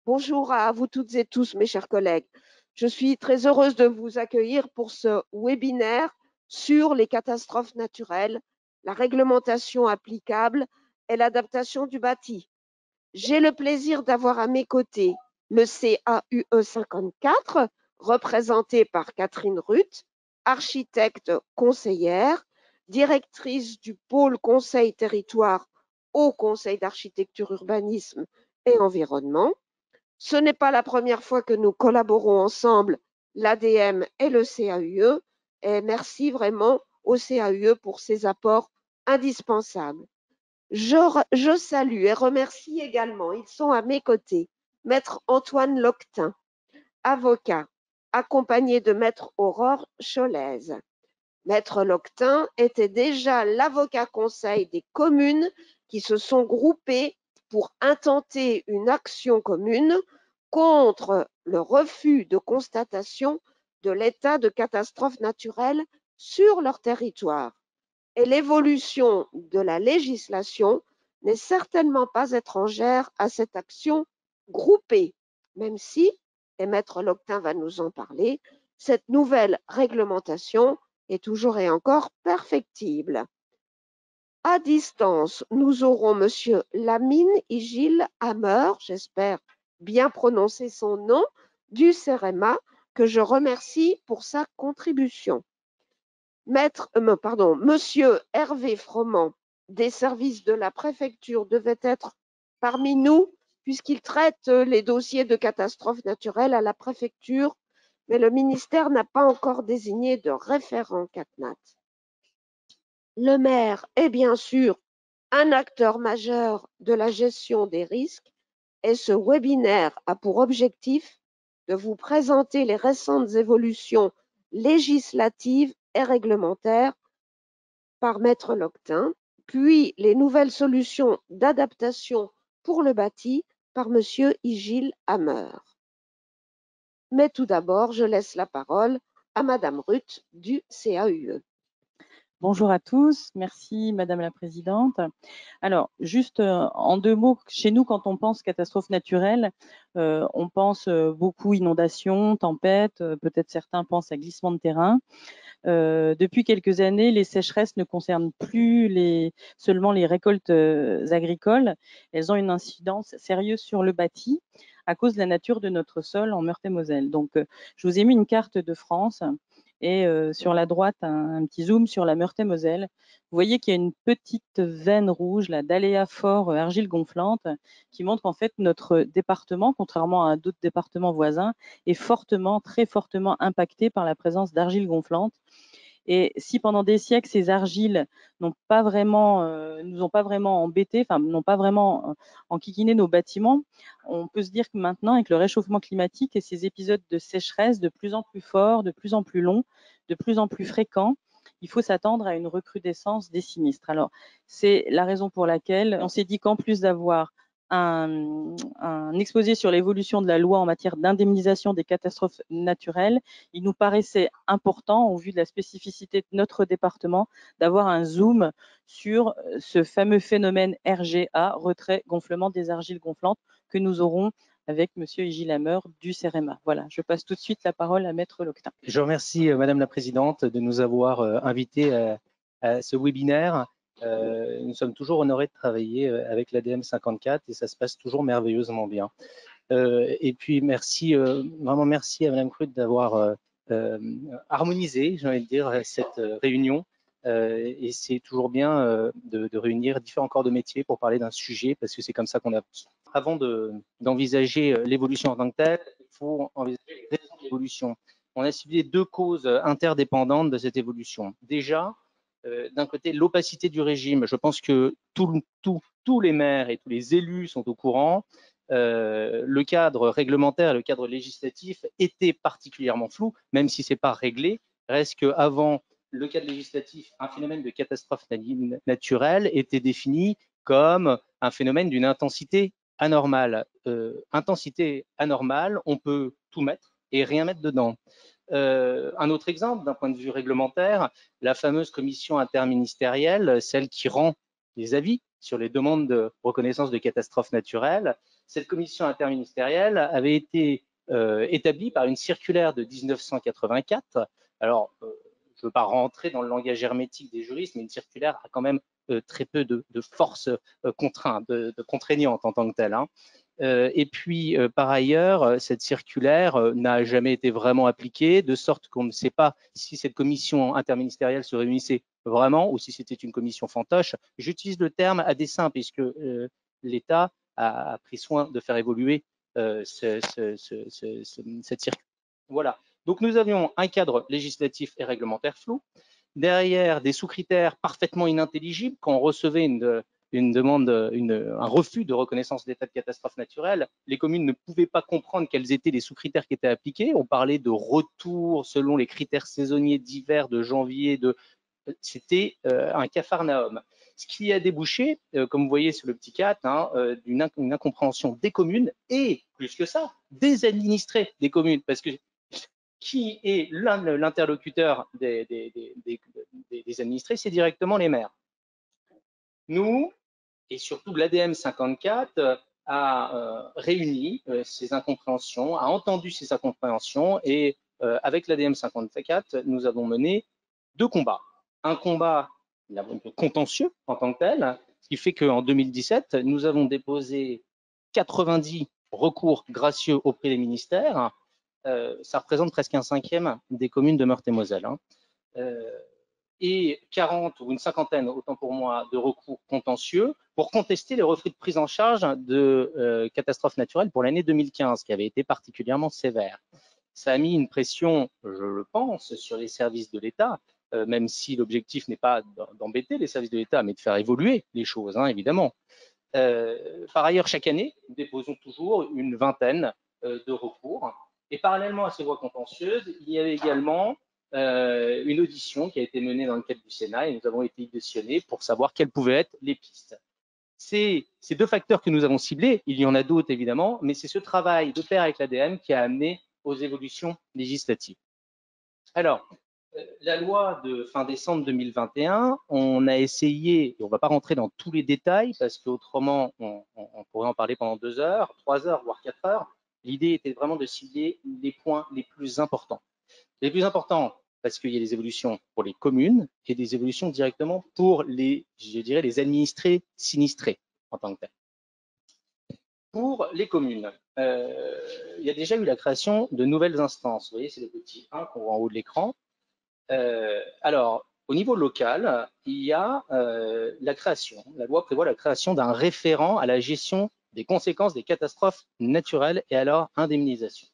Bonjour à vous toutes et tous, mes chers collègues. Je suis très heureuse de vous accueillir pour ce webinaire sur les catastrophes naturelles, la réglementation applicable et l'adaptation du bâti. J'ai le plaisir d'avoir à mes côtés le CAUE 54, représenté par Catherine Ruth, architecte conseillère, directrice du pôle Conseil Territoire au Conseil d'architecture, urbanisme et environnement. Ce n'est pas la première fois que nous collaborons ensemble, l'ADM et le CAUE, et merci vraiment au CAUE pour ses apports indispensables. Je salue et remercie également, ils sont à mes côtés, Maître Antoine Loctin, avocat, accompagné de Maître Aurore Cholez. Maître Loctin était déjà l'avocat conseil des communes qui se sont groupées pour intenter une action commune contre le refus de constatation de l'état de catastrophe naturelle sur leur territoire. Et l'évolution de la législation n'est certainement pas étrangère à cette action groupée, même si, et Maître Loctin va nous en parler, cette nouvelle réglementation est toujours et encore perfectible. À distance, nous aurons Monsieur Lamine Igil Hammer, j'espère bien prononcer son nom, du CEREMA, que je remercie pour sa contribution. Monsieur Hervé Froment, des services de la préfecture, devait être parmi nous, puisqu'il traite les dossiers de catastrophes naturelles à la préfecture, mais le ministère n'a pas encore désigné de référent CatNat. Le maire est bien sûr un acteur majeur de la gestion des risques et ce webinaire a pour objectif de vous présenter les récentes évolutions législatives et réglementaires par Maître Loctin, puis les nouvelles solutions d'adaptation pour le bâti par Monsieur Igil Hammer. Mais tout d'abord, je laisse la parole à Madame Ruth du CAUE. Bonjour à tous, merci Madame la Présidente. Alors, juste en deux mots, chez nous, quand on pense catastrophe naturelle, on pense beaucoup inondations, tempêtes, peut-être certains pensent à glissement de terrain. Depuis quelques années, les sécheresses ne concernent plus seulement les récoltes agricoles, elles ont une incidence sérieuse sur le bâti à cause de la nature de notre sol en Meurthe-et-Moselle. Donc, je vous ai mis une carte de France et sur la droite, un petit zoom sur la Meurthe-et-Moselle. Vous voyez qu'il y a une petite veine rouge là, d'aléa fort argile gonflante qui montre qu'en fait notre département, contrairement à d'autres départements voisins, est fortement, très fortement impacté par la présence d'argile gonflante. Et si pendant des siècles, ces argiles nous ont pas vraiment embêtés, enfin n'ont pas vraiment enquiquiné nos bâtiments, on peut se dire que maintenant, avec le réchauffement climatique et ces épisodes de sécheresse de plus en plus forts, de plus en plus longs, de plus en plus fréquents, il faut s'attendre à une recrudescence des sinistres. Alors, c'est la raison pour laquelle on s'est dit qu'en plus d'avoir un exposé sur l'évolution de la loi en matière d'indemnisation des catastrophes naturelles, il nous paraissait important, au vu de la spécificité de notre département, d'avoir un zoom sur ce fameux phénomène RGA, retrait gonflement des argiles gonflantes, que nous aurons avec Monsieur Igil Hammer du CEREMA. Voilà, je passe tout de suite la parole à Maître Loctin. Je remercie Madame la Présidente de nous avoir invités à ce webinaire. Nous sommes toujours honorés de travailler avec l'ADM 54 et ça se passe toujours merveilleusement bien. Et puis merci, vraiment merci à Madame Ruth d'avoir harmonisé, j'ai envie de dire, cette réunion. Et c'est toujours bien de réunir différents corps de métier pour parler d'un sujet, parce que c'est comme ça qu'on avance. Avant d'envisager l'évolution en tant que telle, il faut envisager les raisons de l'évolution. On a ciblé deux causes interdépendantes de cette évolution. Déjà, d'un côté, l'opacité du régime. Je pense que tous les maires et tous les élus sont au courant. Le cadre réglementaire, le cadre législatif était particulièrement flou, même si ce n'est pas réglé. Reste qu'avant le cadre législatif, un phénomène de catastrophe naturelle était défini comme un phénomène d'une intensité anormale. Intensité anormale, on peut tout mettre et rien mettre dedans. Un autre exemple, d'un point de vue réglementaire, la fameuse commission interministérielle, celle qui rend les avis sur les demandes de reconnaissance de catastrophes naturelles, Cette commission interministérielle avait été établie par une circulaire de 1984. Alors, je ne veux pas rentrer dans le langage hermétique des juristes, mais une circulaire a quand même très peu de force contrainte, de contraignante en tant que telle. Hein. Et puis, par ailleurs, cette circulaire n'a jamais été vraiment appliquée, de sorte qu'on ne sait pas si cette commission interministérielle se réunissait vraiment ou si c'était une commission fantoche. J'utilise le terme à dessein puisque l'État a pris soin de faire évoluer cette circulaire. Voilà. Donc, nous avions un cadre législatif et réglementaire flou. Derrière, des sous-critères parfaitement inintelligibles. Quand on recevait une demande, un refus de reconnaissance d'état de catastrophe naturelle, les communes ne pouvaient pas comprendre quels étaient les sous-critères qui étaient appliqués. On parlait de retour selon les critères saisonniers d'hiver, de janvier, c'était un capharnaüm. Ce qui a débouché, comme vous voyez sur le petit 4, hein, d'une incompréhension des communes et, plus que ça, des administrés des communes. Parce que qui est l'interlocuteur des administrés? C'est directement les maires. Nous, et surtout l'ADM 54, a réuni ces incompréhensions, a entendu ces incompréhensions et avec l'ADM 54, nous avons mené 2 combats. Un combat contentieux en tant que tel, ce qui fait qu'en 2017, nous avons déposé 90 recours gracieux auprès des ministères. Ça représente presque un cinquième des communes de Meurthe-et-Moselle. Hein. Et 40 ou une cinquantaine, autant pour moi, de recours contentieux pour contester les refus de prise en charge de catastrophes naturelles pour l'année 2015, qui avait été particulièrement sévère. Ça a mis une pression, je le pense, sur les services de l'État, même si l'objectif n'est pas d'embêter les services de l'État, mais de faire évoluer les choses, hein, évidemment. Par ailleurs, chaque année, nous déposons toujours une vingtaine de recours. Et parallèlement à ces voies contentieuses, il y avait également une audition qui a été menée dans le cadre du Sénat et nous avons été auditionnés pour savoir quelles pouvaient être les pistes. C'est ces 2 facteurs que nous avons ciblés, il y en a d'autres évidemment, mais c'est ce travail de pair avec l'ADM qui a amené aux évolutions législatives. Alors, la loi de fin décembre 2021, on a essayé, et on ne va pas rentrer dans tous les détails parce qu'autrement on pourrait en parler pendant 2 heures, 3 heures, voire 4 heures. L'idée était vraiment de cibler les points les plus importants. Les plus importants parce qu'il y a des évolutions pour les communes et des évolutions directement pour les, je dirais, les administrés sinistrés en tant que tel. Pour les communes, il y a déjà eu la création de nouvelles instances. Vous voyez, c'est le petit 1 qu'on voit en haut de l'écran. Alors, au niveau local, il y a la création. La loi prévoit la création d'un référent à la gestion des conséquences des catastrophes naturelles et à leur indemnisation.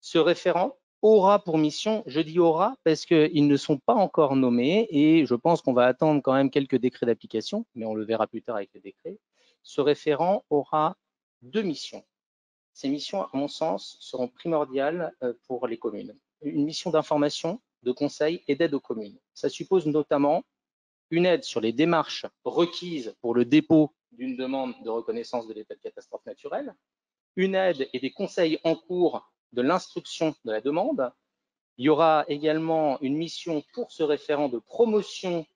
Ce référent aura pour mission, je dis aura parce qu'ils ne sont pas encore nommés et je pense qu'on va attendre quand même quelques décrets d'application, mais on le verra plus tard avec les décrets. Ce référent aura 2 missions. Ces missions, à mon sens, seront primordiales pour les communes. Une mission d'information, de conseil et d'aide aux communes. Ça suppose notamment une aide sur les démarches requises pour le dépôt d'une demande de reconnaissance de l'état de catastrophe naturelle, une aide et des conseils en cours de l'instruction de la demande. Il y aura également une mission pour ce référent de promotion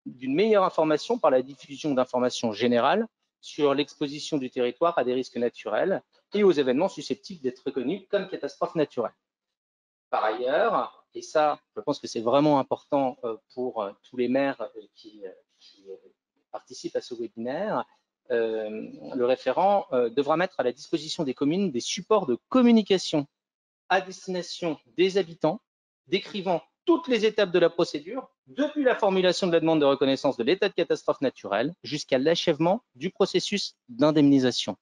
d'une meilleure information par la diffusion d'informations générales sur l'exposition du territoire à des risques naturels et aux événements susceptibles d'être reconnus comme catastrophes naturelles. Par ailleurs, et ça, je pense que c'est vraiment important pour tous les maires qui participent à ce webinaire, le référent devra mettre à la disposition des communes des supports de communication à destination des habitants, décrivant toutes les étapes de la procédure, depuis la formulation de la demande de reconnaissance de l'état de catastrophe naturelle jusqu'à l'achèvement du processus d'indemnisation.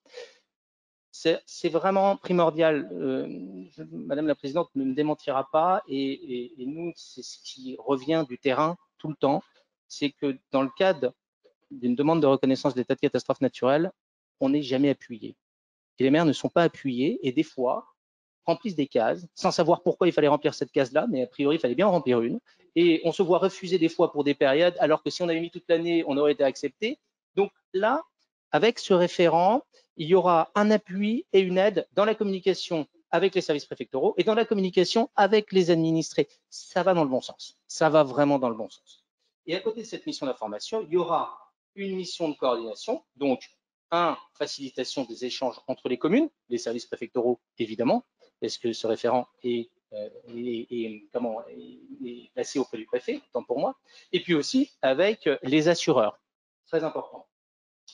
C'est vraiment primordial. Madame la Présidente ne me démentira pas et nous, c'est ce qui revient du terrain tout le temps, c'est que dans le cadre d'une demande de reconnaissance d'état de catastrophe naturelle, on n'est jamais appuyé. Et les maires ne sont pas appuyés et des fois remplissent des cases sans savoir pourquoi il fallait remplir cette case-là, mais a priori, il fallait bien en remplir une. Et on se voit refuser des fois pour des périodes, alors que si on avait mis toute l'année, on aurait été accepté. Donc là, avec ce référent, il y aura un appui et une aide dans la communication avec les services préfectoraux et dans la communication avec les administrés. Ça va dans le bon sens. Ça va vraiment dans le bon sens. Et à côté de cette mission d'information, il y aura une mission de coordination, donc facilitation des échanges entre les communes, les services préfectoraux évidemment, parce que ce référent est placé auprès du préfet, tant pour moi, et puis aussi avec les assureurs, très important.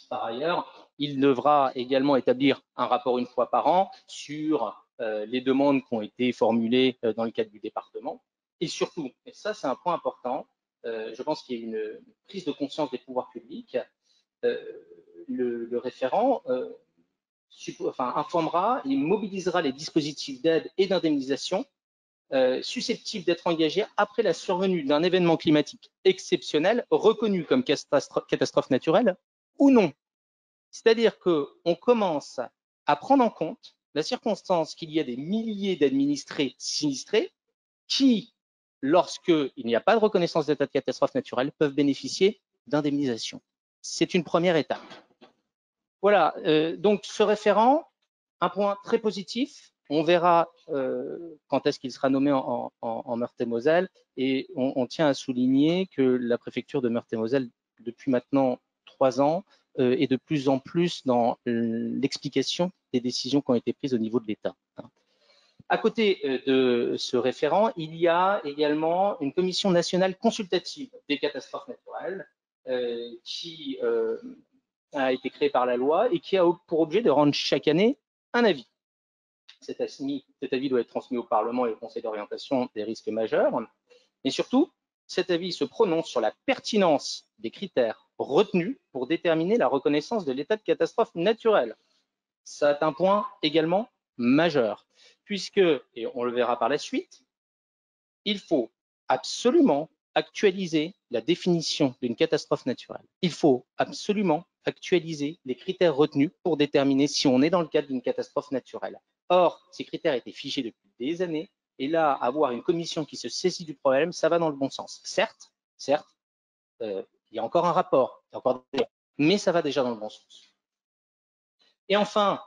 Par ailleurs, il devra également établir un rapport une fois par an sur les demandes qui ont été formulées dans le cadre du département. Et surtout, et ça c'est un point important, je pense qu'il y a une prise de conscience des pouvoirs publics, le référent informera et mobilisera les dispositifs d'aide et d'indemnisation susceptibles d'être engagés après la survenue d'un événement climatique exceptionnel reconnu comme catastrophe naturelle ou non. C'est-à-dire qu'on commence à prendre en compte la circonstance qu'il y a des milliers d'administrés sinistrés qui, lorsqu'il n'y a pas de reconnaissance d'état de catastrophe naturelle, peuvent bénéficier d'indemnisation. C'est une première étape. Voilà, donc ce référent, un point très positif, on verra quand est-ce qu'il sera nommé en Meurthe-et-Moselle, et on tient à souligner que la préfecture de Meurthe-et-Moselle, depuis maintenant 3 ans, est de plus en plus dans l'explication des décisions qui ont été prises au niveau de l'État. À côté de ce référent, il y a également une commission nationale consultative des catastrophes naturelles qui a été créée par la loi et qui a pour objet de rendre chaque année un avis. Cet avis doit être transmis au Parlement et au Conseil d'orientation des risques majeurs. Mais surtout, cet avis se prononce sur la pertinence des critères retenus pour déterminer la reconnaissance de l'état de catastrophe naturelle. C'est un point également majeur, puisque, et on le verra par la suite, il faut absolument actualiser la définition d'une catastrophe naturelle. Il faut absolument actualiser les critères retenus pour déterminer si on est dans le cadre d'une catastrophe naturelle. Or, ces critères étaient figés depuis des années, et là, avoir une commission qui se saisit du problème, ça va dans le bon sens. Certes, il y a encore un rapport, mais ça va déjà dans le bon sens. Et enfin,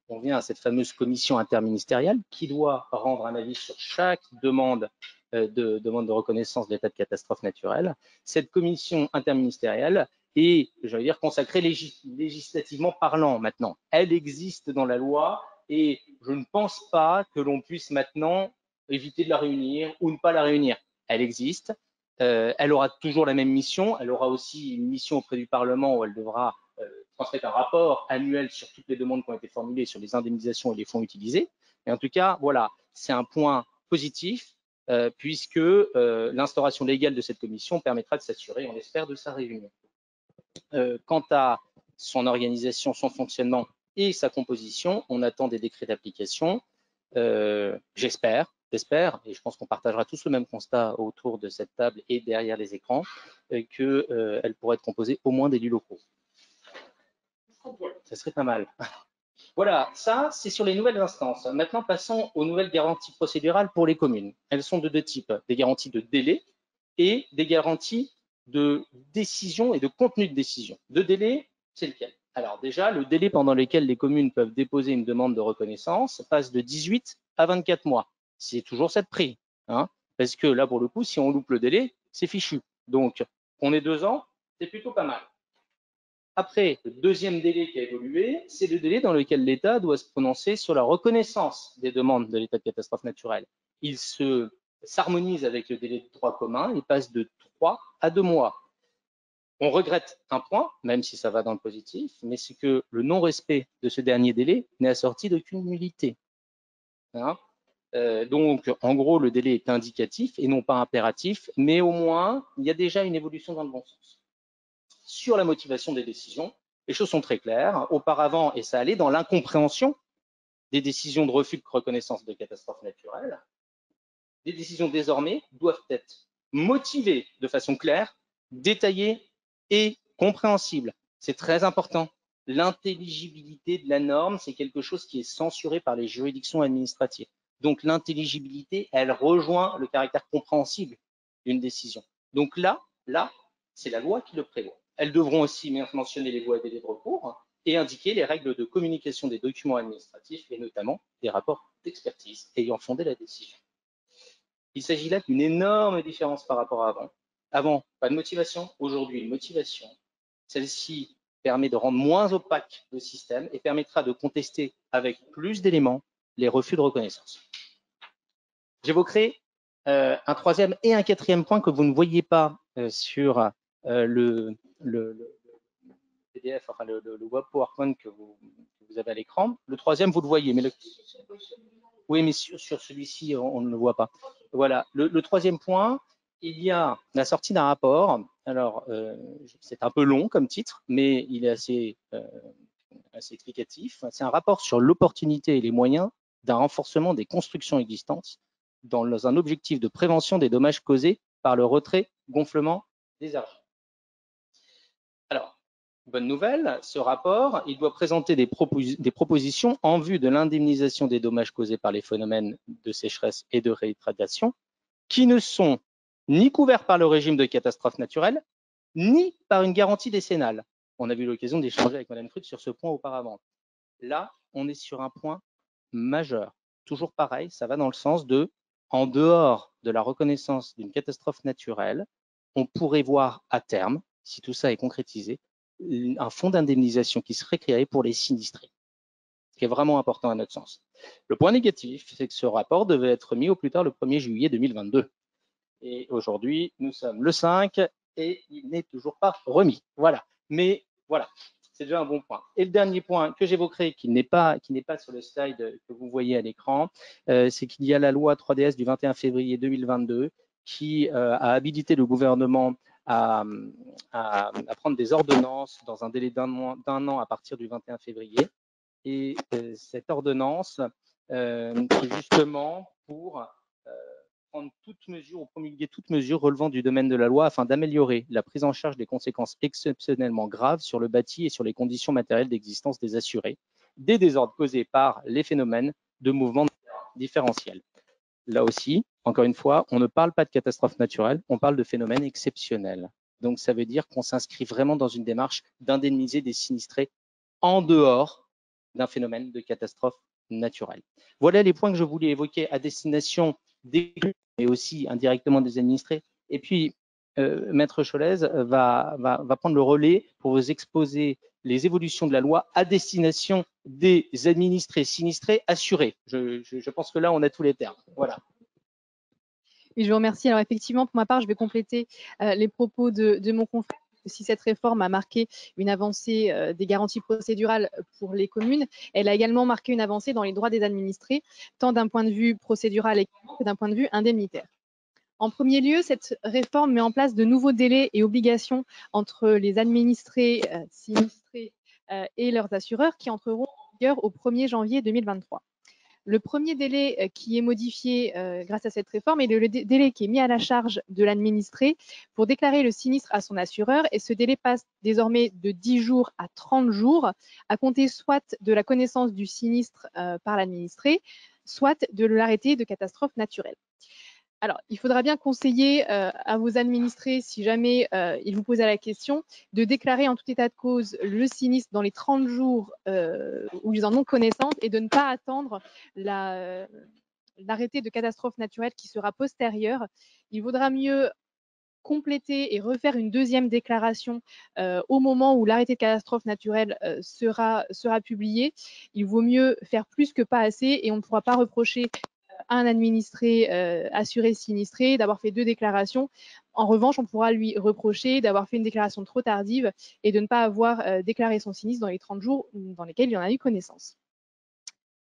on vient à cette fameuse commission interministérielle qui doit rendre un avis sur chaque demande de reconnaissance de l'état de catastrophe naturelle. Cette commission interministérielle est, j'allais dire, consacrée législativement parlant maintenant. Elle existe dans la loi et je ne pense pas que l'on puisse maintenant éviter de la réunir ou ne pas la réunir. Elle existe. Elle aura toujours la même mission. Elle aura aussi une mission auprès du Parlement où elle devra transmettre un rapport annuel sur toutes les demandes qui ont été formulées, sur les indemnisations et les fonds utilisés. Et en tout cas, voilà, c'est un point positif puisque l'instauration légale de cette commission permettra de s'assurer, on espère, de sa réunion. Quant à son organisation, son fonctionnement et sa composition, on attend des décrets d'application. J'espère, et je pense qu'on partagera tous le même constat autour de cette table et derrière les écrans, qu'elle pourrait être composée au moins d'élus locaux. Ça serait pas mal. Voilà, ça c'est sur les nouvelles instances. Maintenant, passons aux nouvelles garanties procédurales pour les communes. Elles sont de deux types, des garanties de délai et des garanties de décision et de contenu de décision. De délai, c'est lequel? Alors déjà, le délai pendant lequel les communes peuvent déposer une demande de reconnaissance passe de 18 à 24 mois. C'est toujours cette prix, hein, parce que là, pour le coup, si on loupe le délai, c'est fichu. Donc, on est 2 ans, c'est plutôt pas mal. Après, le deuxième délai qui a évolué, c'est le délai dans lequel l'État doit se prononcer sur la reconnaissance des demandes de l'état de catastrophe naturelle. Il s'harmonise avec le délai de droit commun, il passe de 3 à 2 mois. On regrette un point, même si ça va dans le positif, mais c'est que le non-respect de ce dernier délai n'est assorti d'aucune nullité. Hein, donc, en gros, le délai est indicatif et non pas impératif, mais au moins, il y a déjà une évolution dans le bon sens. Sur la motivation des décisions, les choses sont très claires. Auparavant, et ça allait dans l'incompréhension des décisions de refus de reconnaissance de catastrophes naturelles, les décisions désormais doivent être motivées de façon claire, détaillée et compréhensible. C'est très important. L'intelligibilité de la norme, c'est quelque chose qui est censuré par les juridictions administratives. Donc l'intelligibilité, elle rejoint le caractère compréhensible d'une décision. Donc là, c'est la loi qui le prévoit. Elles devront aussi mentionner les voies et délais de recours et indiquer les règles de communication des documents administratifs et notamment des rapports d'expertise ayant fondé la décision. Il s'agit là d'une énorme différence par rapport à avant. Avant, pas de motivation. Aujourd'hui, une motivation. Celle-ci permet de rendre moins opaque le système et permettra de contester avec plus d'éléments les refus de reconnaissance. J'évoquerai un troisième et un quatrième point que vous ne voyez pas sur le PDF, enfin le web PowerPoint que vous avez à l'écran. Le troisième, vous le voyez, mais oui, mais sur celui-ci, on ne le voit pas. Voilà. Le troisième point, il y a la sortie d'un rapport. Alors, c'est un peu long comme titre, mais il est assez explicatif. C'est un rapport sur l'opportunité et les moyens d'un renforcement des constructions existantes dans un objectif de prévention des dommages causés par le retrait-gonflement des argiles. Alors, bonne nouvelle, ce rapport, il doit présenter des propositions en vue de l'indemnisation des dommages causés par les phénomènes de sécheresse et de réhydratation qui ne sont ni couverts par le régime de catastrophe naturelle, ni par une garantie décennale. On a eu l'occasion d'échanger avec Mme Fruth sur ce point auparavant. Là, on est sur un point majeur. Toujours pareil, ça va dans le sens de, en dehors de la reconnaissance d'une catastrophe naturelle, on pourrait voir à terme, si tout ça est concrétisé, un fonds d'indemnisation qui serait créé pour les sinistrés, ce qui est vraiment important à notre sens. Le point négatif, c'est que ce rapport devait être mis au plus tard le 1er juillet 2022. Et aujourd'hui, nous sommes le 5 et il n'est toujours pas remis. Voilà. Mais voilà, c'est déjà un bon point. Et le dernier point que j'évoquerai, qui n'est pas sur le slide que vous voyez à l'écran, c'est qu'il y a la loi 3DS du 21 février 2022 qui a habilité le gouvernement à prendre des ordonnances dans un délai d'un an à partir du 21 février. Et cette ordonnance qui justement pour prendre toute mesure ou promulguer toute mesure relevant du domaine de la loi afin d'améliorer la prise en charge des conséquences exceptionnellement graves sur le bâti et sur les conditions matérielles d'existence des assurés, des désordres causés par les phénomènes de mouvement différentiel. Là aussi, encore une fois, on ne parle pas de catastrophe naturelle, on parle de phénomènes exceptionnels. Donc ça veut dire qu'on s'inscrit vraiment dans une démarche d'indemniser des sinistrés en dehors d'un phénomène de catastrophe naturelle. Voilà les points que je voulais évoquer à destination des élus, mais aussi indirectement des administrés. Et puis, Maître Cholez va prendre le relais pour vous exposer les évolutions de la loi à destination des administrés sinistrés assurés. Je pense que là, on a tous les termes. Voilà. Et je vous remercie. Alors effectivement, pour ma part, je vais compléter les propos de mon confrère. Si cette réforme a marqué une avancée des garanties procédurales pour les communes, elle a également marqué une avancée dans les droits des administrés, tant d'un point de vue procédural que d'un point de vue indemnitaire. En premier lieu, cette réforme met en place de nouveaux délais et obligations entre les administrés sinistrés et leurs assureurs qui entreront en vigueur au 1er janvier 2023. Le premier délai qui est modifié grâce à cette réforme est le délai qui est mis à la charge de l'administré pour déclarer le sinistre à son assureur, et ce délai passe désormais de 10 jours à 30 jours à compter soit de la connaissance du sinistre par l'administré, soit de l'arrêté de catastrophe naturelle. Alors, il faudra bien conseiller à vos administrés, si jamais ils vous posent la question, de déclarer en tout état de cause le sinistre dans les 30 jours où ils en ont connaissance et de ne pas attendre l'arrêté de catastrophe naturelle qui sera postérieur. Il vaudra mieux compléter et refaire une deuxième déclaration au moment où l'arrêté de catastrophe naturelle sera publié. Il vaut mieux faire plus que pas assez, et on ne pourra pas reprocher à un administré assuré sinistré d'avoir fait 2 déclarations. En revanche, on pourra lui reprocher d'avoir fait une déclaration trop tardive et de ne pas avoir déclaré son sinistre dans les 30 jours dans lesquels il en a eu connaissance.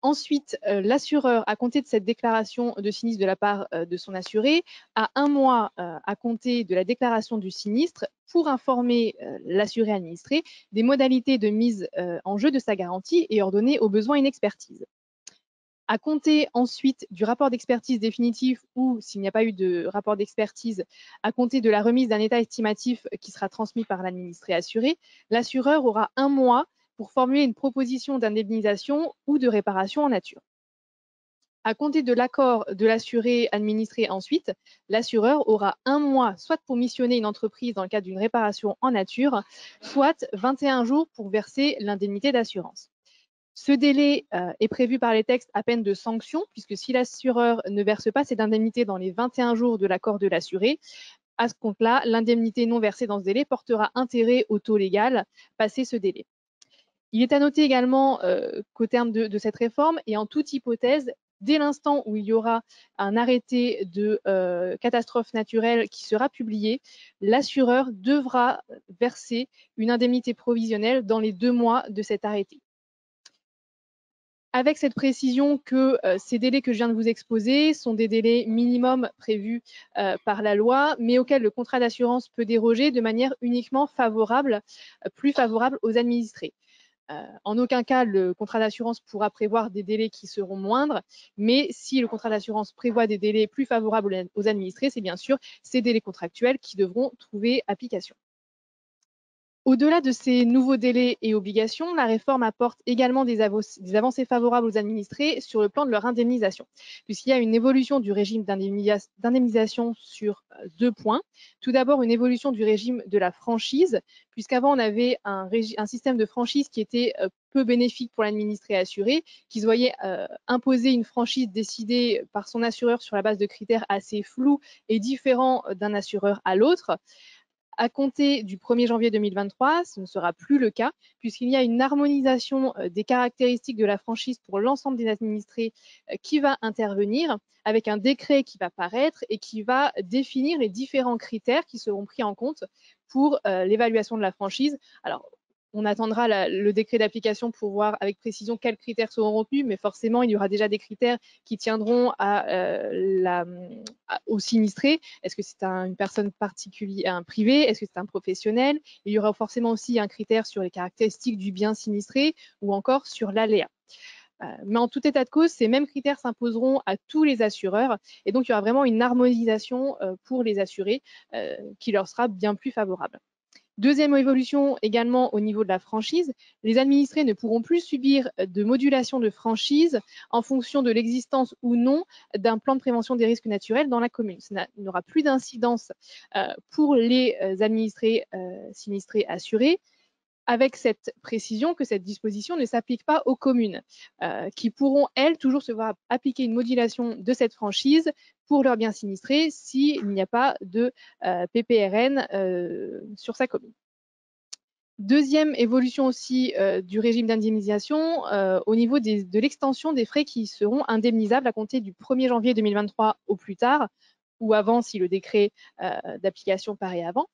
Ensuite, l'assureur, à compter de cette déclaration de sinistre de la part de son assuré, a 1 mois à compter de la déclaration du sinistre pour informer l'assuré administré des modalités de mise en jeu de sa garantie et ordonner au besoin une expertise. À compter ensuite du rapport d'expertise définitif, ou s'il n'y a pas eu de rapport d'expertise, à compter de la remise d'un état estimatif qui sera transmis par l'administré assuré, l'assureur aura 1 mois pour formuler une proposition d'indemnisation ou de réparation en nature. À compter de l'accord de l'assuré administré ensuite, l'assureur aura 1 mois soit pour missionner une entreprise dans le cadre d'une réparation en nature, soit 21 jours pour verser l'indemnité d'assurance. Ce délai est prévu par les textes à peine de sanction, puisque si l'assureur ne verse pas cette indemnité dans les 21 jours de l'accord de l'assuré, À ce compte-là, l'indemnité non versée dans ce délai portera intérêt au taux légal passé ce délai. Il est à noter également qu'au terme de cette réforme, et en toute hypothèse, dès l'instant où il y aura un arrêté de catastrophe naturelle qui sera publié, l'assureur devra verser une indemnité provisionnelle dans les 2 mois de cet arrêté. Avec cette précision que ces délais que je viens de vous exposer sont des délais minimums prévus par la loi, mais auxquels le contrat d'assurance peut déroger de manière uniquement favorable, plus favorable aux administrés. En aucun cas, le contrat d'assurance pourra prévoir des délais qui seront moindres, mais si le contrat d'assurance prévoit des délais plus favorables aux administrés, c'est bien sûr ces délais contractuels qui devront trouver application. Au-delà de ces nouveaux délais et obligations, la réforme apporte également des avancées favorables aux administrés sur le plan de leur indemnisation, puisqu'il y a une évolution du régime d'indemnisation sur 2 points. Tout d'abord, une évolution du régime de la franchise, puisqu'avant on avait un système de franchise qui était peu bénéfique pour l'administré assuré, qui se voyait imposer une franchise décidée par son assureur sur la base de critères assez flous et différents d'un assureur à l'autre. À compter du 1er janvier 2023, ce ne sera plus le cas, puisqu'il y a une harmonisation des caractéristiques de la franchise pour l'ensemble des administrés qui va intervenir, avec un décret qui va paraître et qui va définir les différents critères qui seront pris en compte pour l'évaluation de la franchise. Alors, on attendra le décret d'application pour voir avec précision quels critères seront retenus, mais forcément, il y aura déjà des critères qui tiendront aux sinistrés. Est-ce que c'est une personne particulière, un privé? Est-ce que c'est un professionnel? Il y aura forcément aussi un critère sur les caractéristiques du bien sinistré ou encore sur l'aléa. Mais en tout état de cause, ces mêmes critères s'imposeront à tous les assureurs et donc il y aura vraiment une harmonisation pour les assurés qui leur sera bien plus favorable. Deuxième évolution également au niveau de la franchise, les administrés ne pourront plus subir de modulation de franchise en fonction de l'existence ou non d'un plan de prévention des risques naturels dans la commune. Il n'y aura plus d'incidence pour les administrés sinistrés assurés, avec cette précision que cette disposition ne s'applique pas aux communes, qui pourront, elles, toujours se voir appliquer une modulation de cette franchise pour leurs biens sinistrés s'il n'y a pas de PPRN sur sa commune. Deuxième évolution aussi du régime d'indemnisation au niveau de l'extension des frais qui seront indemnisables à compter du 1er janvier 2023 au plus tard, ou avant si le décret d'application paraît avant.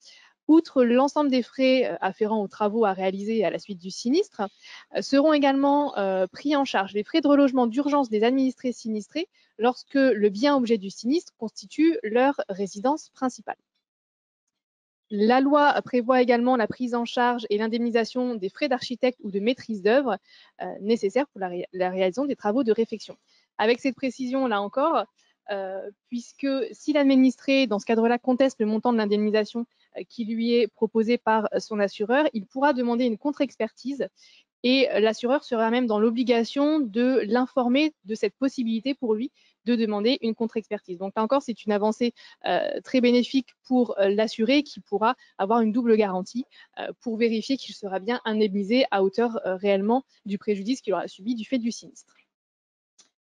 Outre l'ensemble des frais afférents aux travaux à réaliser à la suite du sinistre, seront également pris en charge les frais de relogement d'urgence des administrés sinistrés lorsque le bien objet du sinistre constitue leur résidence principale. La loi prévoit également la prise en charge et l'indemnisation des frais d'architecte ou de maîtrise d'œuvre nécessaires pour la réalisation des travaux de réfection. Avec cette précision, là encore, puisque si l'administré, dans ce cadre-là, conteste le montant de l'indemnisation qui lui est proposé par son assureur, il pourra demander une contre-expertise et l'assureur sera même dans l'obligation de l'informer de cette possibilité pour lui de demander une contre-expertise. Donc là encore, c'est une avancée très bénéfique pour l'assuré qui pourra avoir une double garantie pour vérifier qu'il sera bien indemnisé à hauteur réellement du préjudice qu'il aura subi du fait du sinistre.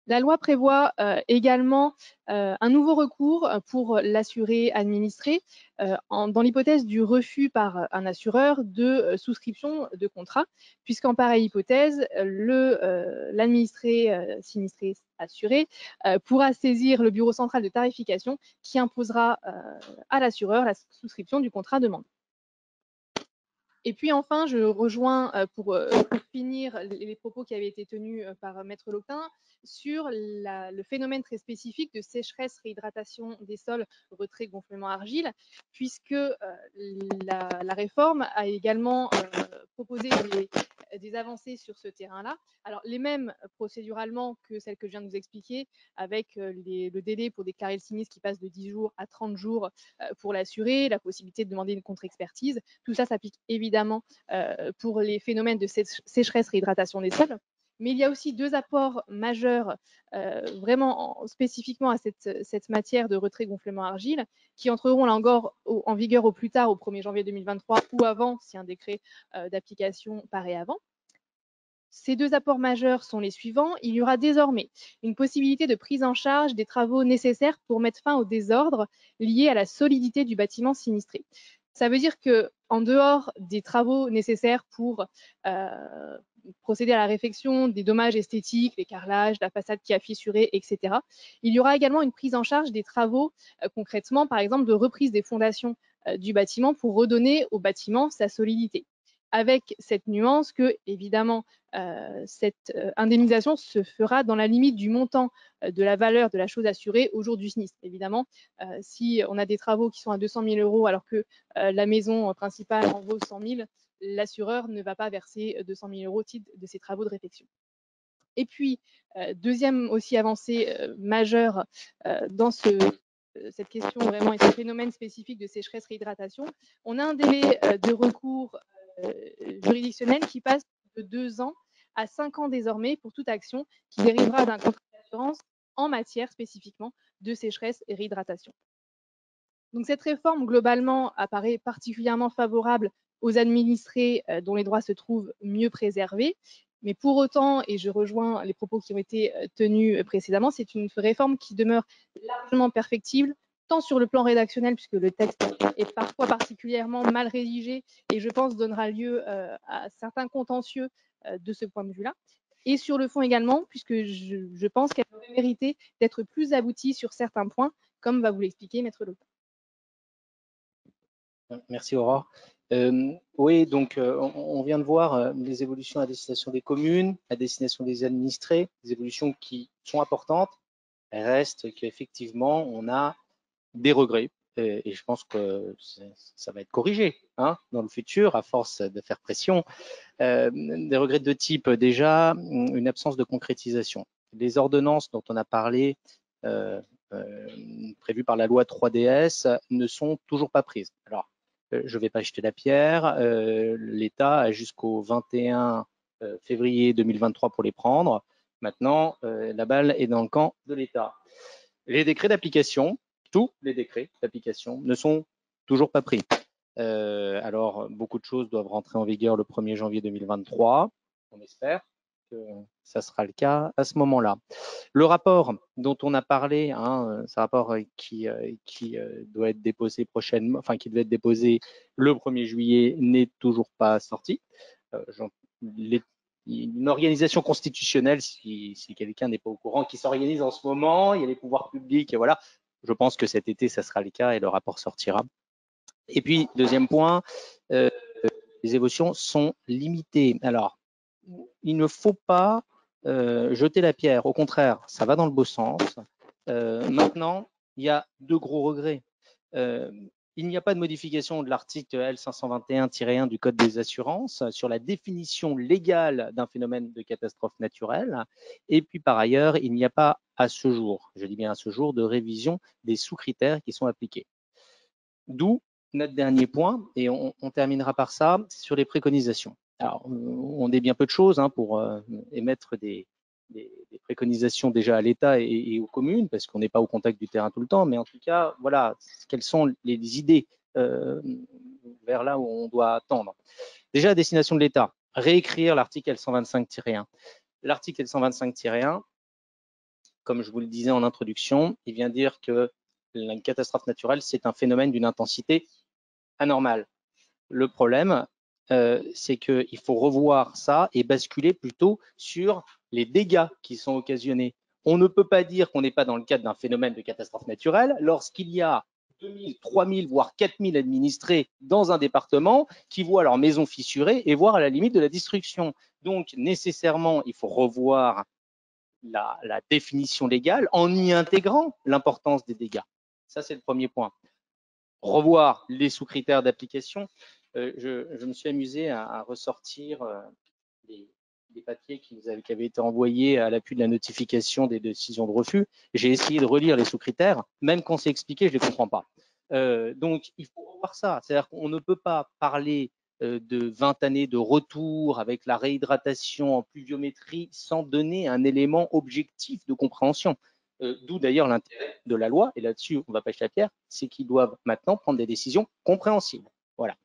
La loi prévoit également un nouveau recours pour l'assuré administré dans l'hypothèse du refus par un assureur de souscription de contrat, puisqu'en pareille hypothèse, l'administré sinistré assuré pourra saisir le bureau central de tarification qui imposera à l'assureur la souscription du contrat demandé. Et puis enfin, je rejoins pour finir les propos qui avaient été tenus par Maître Loctin sur le phénomène très spécifique de sécheresse, réhydratation des sols, retrait, gonflement argile, puisque la réforme a également proposé des avancées sur ce terrain-là. Alors, les mêmes procéduralement que celles que je viens de vous expliquer, avec le délai pour déclarer le sinistre qui passe de 10 jours à 30 jours pour l'assuré, la possibilité de demander une contre-expertise. Tout ça s'applique évidemment pour les phénomènes de sécheresse, réhydratation des sols. Mais il y a aussi deux apports majeurs vraiment spécifiquement à cette matière de retrait gonflement argile qui entreront là encore en vigueur au plus tard au 1er janvier 2023 ou avant si un décret d'application paraît avant. Ces deux apports majeurs sont les suivants. Il y aura désormais une possibilité de prise en charge des travaux nécessaires pour mettre fin au désordre lié à la solidité du bâtiment sinistré. Ça veut dire que, en dehors des travaux nécessaires pour procéder à la réfection des dommages esthétiques, les carrelages, la façade qui a fissuré, etc., il y aura également une prise en charge des travaux concrètement, par exemple, de reprise des fondations du bâtiment pour redonner au bâtiment sa solidité. Avec cette nuance que, évidemment, cette indemnisation se fera dans la limite du montant de la valeur de la chose assurée au jour du sinistre. Évidemment, si on a des travaux qui sont à 200 000 € alors que la maison principale en vaut 100 000, l'assureur ne va pas verser 200 000 € au titre de ces travaux de réfection. Et puis, deuxième aussi avancée majeure dans cette question vraiment et ce phénomène spécifique de sécheresse-réhydratation, on a un délai de recours juridictionnel qui passe de 2 ans à 5 ans désormais pour toute action qui dérivera d'un contrat d'assurance en matière spécifiquement de sécheresse et réhydratation. Donc cette réforme globalement apparaît particulièrement favorable aux administrés dont les droits se trouvent mieux préservés. Mais pour autant, et je rejoins les propos qui ont été tenus précédemment, c'est une réforme qui demeure largement perfectible, tant sur le plan rédactionnel, puisque le texte est parfois particulièrement mal rédigé et je pense donnera lieu à certains contentieux de ce point de vue-là. Et sur le fond également, puisque je pense qu'elle aurait mérité d'être plus aboutie sur certains points, comme va vous l'expliquer Maître Lopin. Merci Aurore. Oui, donc on vient de voir les évolutions à destination des communes, à destination des administrés, des évolutions qui sont importantes. Il reste qu'effectivement, on a des regrets et je pense que ça va être corrigé hein, dans le futur à force de faire pression. Des regrets de type déjà une absence de concrétisation. Les ordonnances dont on a parlé prévues par la loi 3DS ne sont toujours pas prises. Alors, je ne vais pas jeter la pierre. L'État a jusqu'au 21 février 2023 pour les prendre. Maintenant, la balle est dans le camp de l'État. Les décrets d'application, tous les décrets d'application ne sont toujours pas pris. Alors, beaucoup de choses doivent rentrer en vigueur le 1er janvier 2023. On espère que ça sera le cas à ce moment-là. Le rapport dont on a parlé, hein, ce rapport qui doit être déposé prochainement, enfin qui devait être déposé le 1er juillet, n'est toujours pas sorti. Une organisation constitutionnelle, si quelqu'un n'est pas au courant, qui s'organise en ce moment, il y a les pouvoirs publics, et voilà. Je pense que cet été, ça sera le cas et le rapport sortira. Et puis, deuxième point, les évolutions sont limitées. Alors, il ne faut pas jeter la pierre. Au contraire, ça va dans le beau sens. Maintenant, il y a deux gros regrets. Il n'y a pas de modification de l'article L521-1 du Code des assurances sur la définition légale d'un phénomène de catastrophe naturelle. Et puis, par ailleurs, il n'y a pas à ce jour, je dis bien à ce jour, de révision des sous-critères qui sont appliqués. D'où notre dernier point, et on terminera par ça, sur les préconisations. Alors, on est bien peu de choses hein, pour émettre des préconisations déjà à l'État et aux communes, parce qu'on n'est pas au contact du terrain tout le temps, mais en tout cas, voilà, quelles sont les idées vers là où on doit tendre. Déjà, à destination de l'État, réécrire l'article L125-1. L'article L125-1, comme je vous le disais en introduction, il vient dire que la catastrophe naturelle, c'est un phénomène d'une intensité anormale. Le problème, c'est qu'il faut revoir ça et basculer plutôt sur les dégâts qui sont occasionnés. On ne peut pas dire qu'on n'est pas dans le cadre d'un phénomène de catastrophe naturelle lorsqu'il y a 2000, 3000, voire 4000 administrés dans un département qui voient leur maison fissurée et voire à la limite de la destruction. Donc, nécessairement, il faut revoir la définition légale en y intégrant l'importance des dégâts. Ça, c'est le premier point. Revoir les sous-critères d'application. Je me suis amusé à ressortir des papiers qui avaient été envoyés à l'appui de la notification des décisions de refus. J'ai essayé de relire les sous-critères, même quand c'est expliqué, je ne les comprends pas. Donc, il faut revoir ça. C'est-à-dire qu'on ne peut pas parler de 20 années de retour avec la réhydratation en pluviométrie sans donner un élément objectif de compréhension. D'où d'ailleurs l'intérêt de la loi, et là-dessus on ne va pas jeter la pierre, c'est qu'ils doivent maintenant prendre des décisions compréhensibles. Voilà.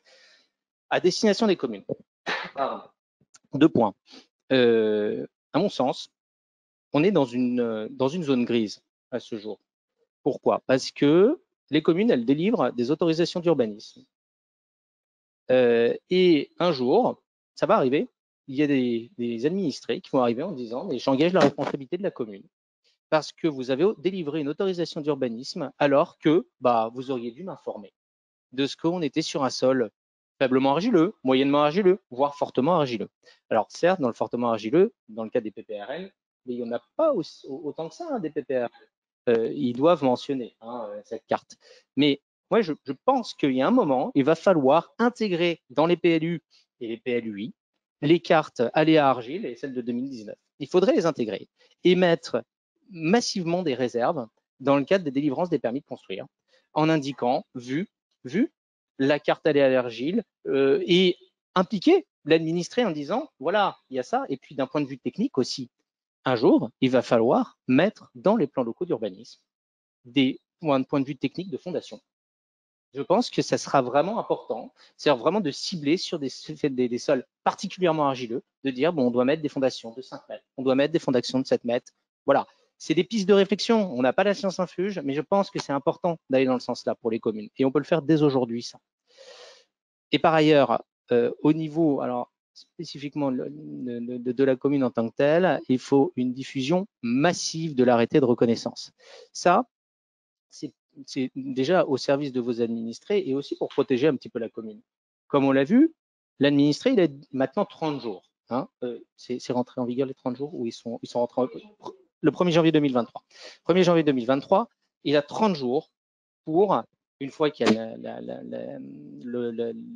À destination des communes. Pardon. Deux points. à mon sens, on est dans une zone grise à ce jour. Pourquoi? Parce que les communes, elles délivrent des autorisations d'urbanisme. Et un jour, ça va arriver, il y a des administrés qui vont arriver en disant « mais j'engage la responsabilité de la commune parce que vous avez délivré une autorisation d'urbanisme alors que vous auriez dû m'informer de ce qu'on était sur un sol faiblement argileux, moyennement argileux, voire fortement argileux. » Alors certes, dans le fortement argileux, dans le cas des PPRL, mais il n'y en a pas autant que ça, des PPRL. Ils doivent mentionner cette carte. Mais moi, je pense qu'il y a un moment, il va falloir intégrer dans les PLU et les PLUI les cartes aléa argile et celles de 2019. Il faudrait les intégrer et mettre massivement des réserves dans le cadre des délivrances des permis de construire en indiquant, vu la carte aléa argile et impliquer l'administré en disant, voilà, il y a ça. Et puis d'un point de vue technique aussi, un jour, il va falloir mettre dans les plans locaux d'urbanisme des points de vue technique de fondation. Je pense que ça sera vraiment important, c'est-à-dire vraiment de cibler sur des sols particulièrement argileux, de dire, bon, on doit mettre des fondations de 5 mètres, on doit mettre des fondations de 7 mètres. Voilà, c'est des pistes de réflexion. On n'a pas la science infuse, mais je pense que c'est important d'aller dans le sens-là pour les communes. Et on peut le faire dès aujourd'hui, ça. Et par ailleurs, au niveau, alors, spécifiquement de la commune en tant que telle, il faut une diffusion massive de l'arrêté de reconnaissance. Ça, c'est déjà au service de vos administrés et aussi pour protéger un petit peu la commune. Comme on l'a vu, l'administré, il a maintenant 30 jours. C'est rentré en vigueur les 30 jours où ils sont rentrés le 1er janvier 2023. 1er janvier 2023, il a 30 jours pour, une fois qu'il y a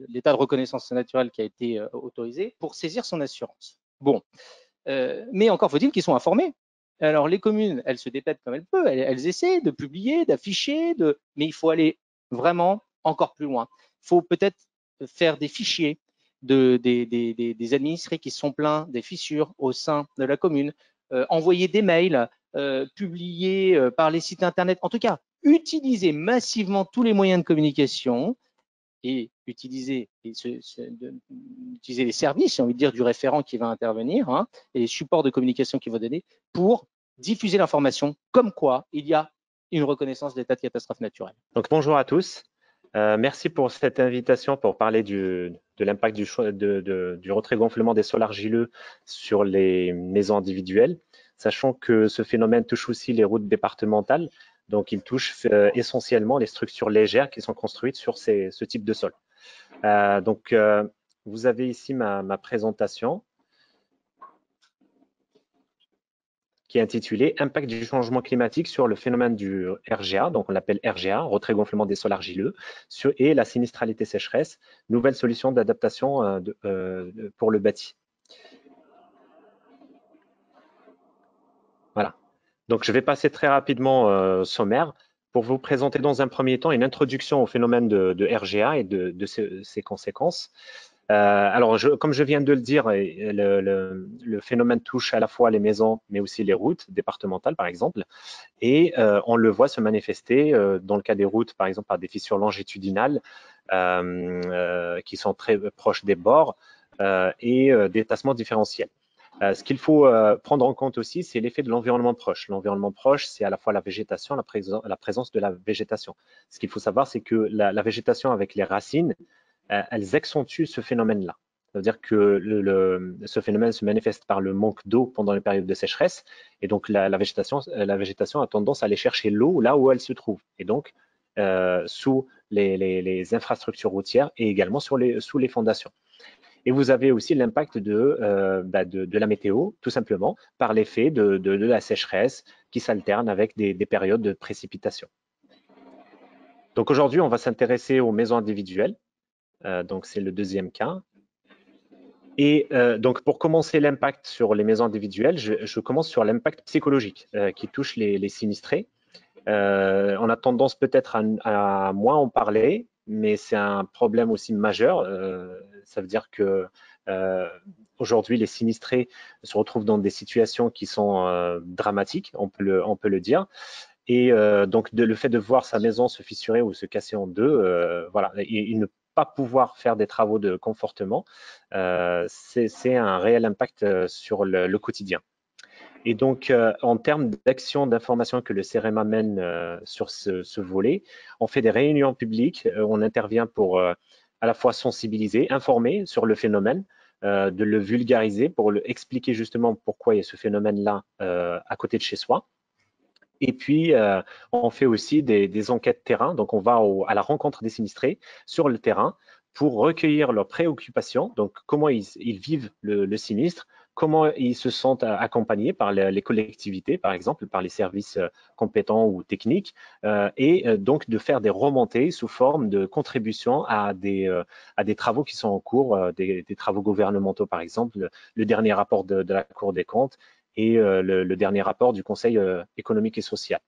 l'état de reconnaissance naturelle qui a été autorisé, pour saisir son assurance. Bon, mais encore faut-il qu'ils soient informés. Alors les communes, elles se dépêtent comme elles peuvent, elles essaient de publier, d'afficher, mais il faut aller vraiment encore plus loin. Il faut peut-être faire des fichiers des administrés qui sont pleins des fissures au sein de la commune, envoyer des mails, publier par les sites internet, en tout cas, utiliser massivement tous les moyens de communication et utiliser les services, j'ai envie de dire, du référent qui va intervenir et les supports de communication qu'il va donner pour diffuser l'information comme quoi il y a une reconnaissance d'état de catastrophe naturelle. Donc bonjour à tous. Merci pour cette invitation pour parler de l'impact du retrait gonflement des sols argileux sur les maisons individuelles, sachant que ce phénomène touche aussi les routes départementales. Donc, il touche essentiellement les structures légères qui sont construites sur ce type de sol. Vous avez ici ma présentation qui est intitulée « Impact du changement climatique sur le phénomène du RGA », donc on l'appelle RGA, retrait gonflement des sols argileux, et la sinistralité sécheresse, nouvelle solution d'adaptation pour le bâti. Voilà. Donc, je vais passer très rapidement sommaire pour vous présenter dans un premier temps une introduction au phénomène de RGA et de ses conséquences. Alors, comme je viens de le dire, le phénomène touche à la fois les maisons, mais aussi les routes départementales, par exemple. Et on le voit se manifester dans le cas des routes, par exemple, par des fissures longitudinales qui sont très proches des bords et des tassements différentiels. Ce qu'il faut prendre en compte aussi, c'est l'effet de l'environnement proche. L'environnement proche, c'est à la fois la végétation, la présence de la végétation. Ce qu'il faut savoir, c'est que la végétation avec les racines, elles accentuent ce phénomène-là. Ça veut dire que ce phénomène se manifeste par le manque d'eau pendant les périodes de sécheresse. Et donc, la végétation a tendance à aller chercher l'eau là où elle se trouve. Et donc, sous les infrastructures routières et également sous les fondations. Et vous avez aussi l'impact de la météo, tout simplement, par l'effet de la sécheresse qui s'alterne avec des périodes de précipitation. Donc aujourd'hui, on va s'intéresser aux maisons individuelles. Donc c'est le deuxième cas. Et donc pour commencer l'impact sur les maisons individuelles, je commence sur l'impact psychologique qui touche les sinistrés. On a tendance peut-être à moins en parler, mais c'est un problème aussi majeur. Ça veut dire que aujourd'hui, les sinistrés se retrouvent dans des situations qui sont dramatiques, on peut le dire. Et donc, le fait de voir sa maison se fissurer ou se casser en deux, voilà, il ne pas pouvoir faire des travaux de confortement, c'est un réel impact sur le quotidien. Et donc, en termes d'action d'information que le CEREMA mène sur ce volet, on fait des réunions publiques, on intervient pour à la fois sensibiliser, informer sur le phénomène, de le vulgariser pour expliquer justement pourquoi il y a ce phénomène-là à côté de chez soi. Et puis, on fait aussi des enquêtes terrain. Donc, on va à la rencontre des sinistrés sur le terrain pour recueillir leurs préoccupations. Donc, comment ils vivent le sinistre, comment ils se sentent accompagnés par les collectivités, par exemple, par les services compétents ou techniques, et donc de faire des remontées sous forme de contributions à des travaux qui sont en cours, des travaux gouvernementaux, par exemple, le dernier rapport de la Cour des comptes, et le dernier rapport du Conseil économique et social.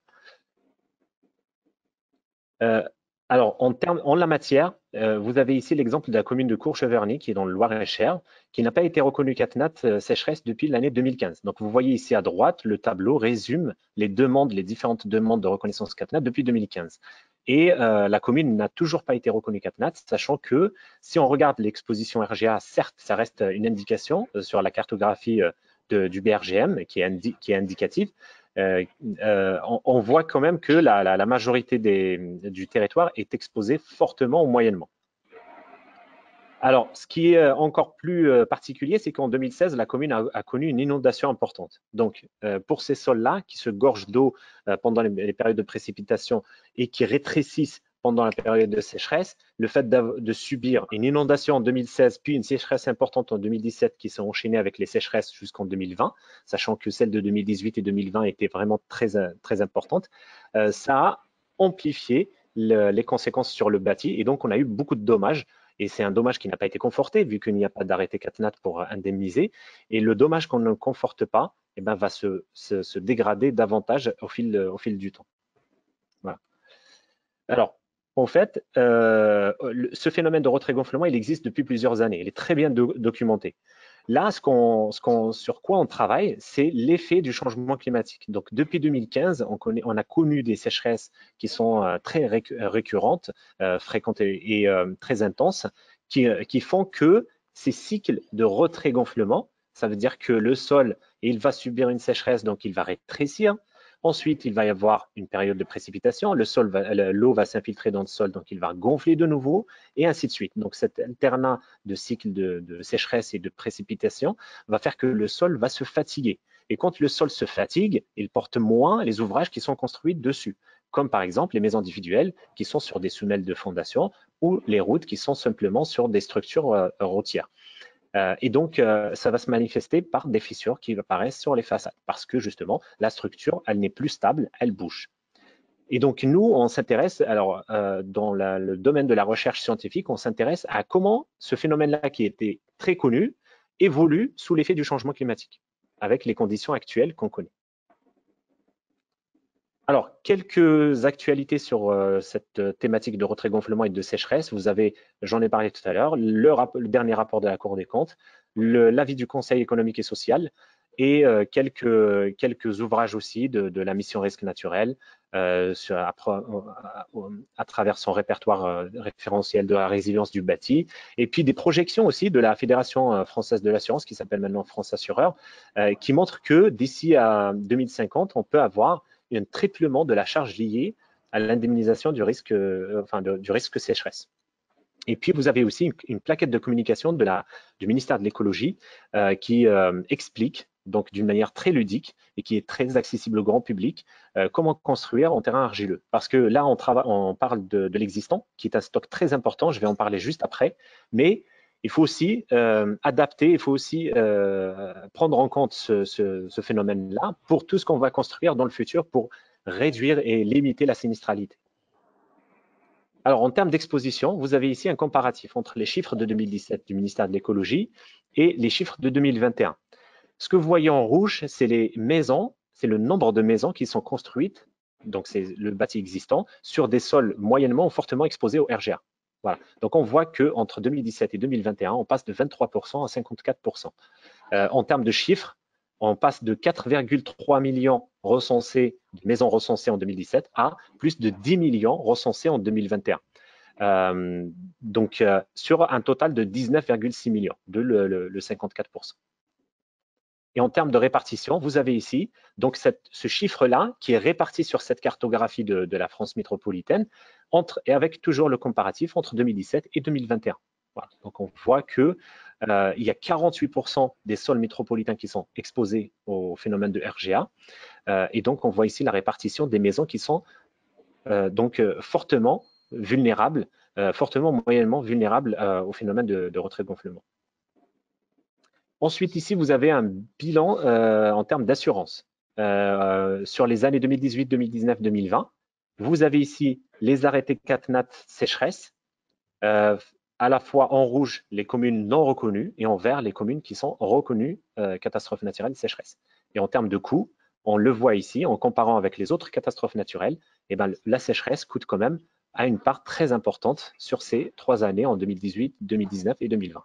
Alors, en la matière, vous avez ici l'exemple de la commune de Courcheverny, qui est dans le Loir-et-Cher, qui n'a pas été reconnue CatNat sécheresse depuis l'année 2015. Donc, vous voyez ici à droite, le tableau résume les différentes demandes de reconnaissance CatNat depuis 2015. Et la commune n'a toujours pas été reconnue CatNat, sachant que si on regarde l'exposition RGA, certes, ça reste une indication sur la cartographie du BRGM qui est indicative. On voit quand même que la majorité du territoire est exposée fortement ou moyennement. Alors, ce qui est encore plus particulier, c'est qu'en 2016, la commune a connu une inondation importante. Donc, pour ces sols-là, qui se gorgent d'eau pendant les périodes de précipitation et qui rétrécissent pendant la période de sécheresse, le fait de subir une inondation en 2016, puis une sécheresse importante en 2017 qui sont enchaînées avec les sécheresses jusqu'en 2020, sachant que celles de 2018 et 2020 étaient vraiment très importantes, ça a amplifié les conséquences sur le bâti et donc on a eu beaucoup de dommages. Et c'est un dommage qui n'a pas été conforté vu qu'il n'y a pas d'arrêté CatNat pour indemniser. Et le dommage qu'on ne conforte pas eh ben, va se dégrader davantage au fil du temps. Voilà. Alors, en fait, ce phénomène de retrait-gonflement, il existe depuis plusieurs années. Il est très bien documenté. Là, sur quoi on travaille, c'est l'effet du changement climatique. Donc, depuis 2015, on a connu des sécheresses qui sont très récurrentes, fréquentes et très intenses, qui font que ces cycles de retrait-gonflement, ça veut dire que le sol, il va subir une sécheresse, donc il va rétrécir. Ensuite, il va y avoir une période de précipitation, l'eau va s'infiltrer dans le sol, donc il va gonfler de nouveau, et ainsi de suite. Donc cet alternat de cycle de sécheresse et de précipitation va faire que le sol va se fatiguer. Et quand le sol se fatigue, il porte moins les ouvrages qui sont construits dessus, comme par exemple les maisons individuelles qui sont sur des semelles de fondation ou les routes qui sont simplement sur des structures routières. Et donc, ça va se manifester par des fissures qui apparaissent sur les façades parce que justement, la structure, elle n'est plus stable, elle bouge. Et donc, nous, on s'intéresse, alors, dans le domaine de la recherche scientifique, on s'intéresse à comment ce phénomène-là, qui était très connu, évolue sous l'effet du changement climatique, avec les conditions actuelles qu'on connaît. Alors, quelques actualités sur cette thématique de retrait-gonflement et de sécheresse. Vous avez, j'en ai parlé tout à l'heure, le dernier rapport de la Cour des comptes, l'avis du Conseil économique et social et quelques ouvrages aussi de la mission risque naturel à travers son répertoire référentiel de la résilience du bâti et puis des projections aussi de la Fédération française de l'assurance qui s'appelle maintenant France Assureur qui montre que d'ici à 2050, on peut avoir un triplement de la charge liée à l'indemnisation du risque sécheresse. Et puis, vous avez aussi une plaquette de communication du ministère de l'écologie qui explique, donc d'une manière très ludique et qui est très accessible au grand public, comment construire en terrain argileux. Parce que là, on parle de l'existant, qui est un stock très important, je vais en parler juste après, mais il faut aussi adapter, il faut aussi prendre en compte ce phénomène-là pour tout ce qu'on va construire dans le futur pour réduire et limiter la sinistralité. Alors, en termes d'exposition, vous avez ici un comparatif entre les chiffres de 2017 du ministère de l'écologie et les chiffres de 2021. Ce que vous voyez en rouge, c'est les maisons, c'est le nombre de maisons qui sont construites, donc c'est le bâti existant, sur des sols moyennement ou fortement exposés au RGA. Voilà. Donc, on voit qu'entre 2017 et 2021, on passe de 23% à 54%. En termes de chiffres, on passe de 4,3 millions de maisons recensées en 2017 à plus de 10 millions recensées en 2021. Donc, sur un total de 19,6 millions, de le 54%. Et en termes de répartition, vous avez ici donc ce chiffre-là qui est réparti sur cette cartographie de la France métropolitaine et avec toujours le comparatif entre 2017 et 2021. Voilà. Donc, on voit que il y a 48% des sols métropolitains qui sont exposés au phénomène de RGA. Et donc, on voit ici la répartition des maisons qui sont fortement vulnérables, moyennement vulnérables au phénomène de retrait-gonflement. Ensuite, ici, vous avez un bilan en termes d'assurance. Sur les années 2018, 2019, 2020, vous avez ici les arrêtés CatNat sécheresse, à la fois en rouge les communes non reconnues et en vert les communes qui sont reconnues catastrophes naturelles sécheresse. Et en termes de coûts, on le voit ici, en comparant avec les autres catastrophes naturelles, eh ben, la sécheresse coûte quand même à une part très importante sur ces 3 années en 2018, 2019 et 2020.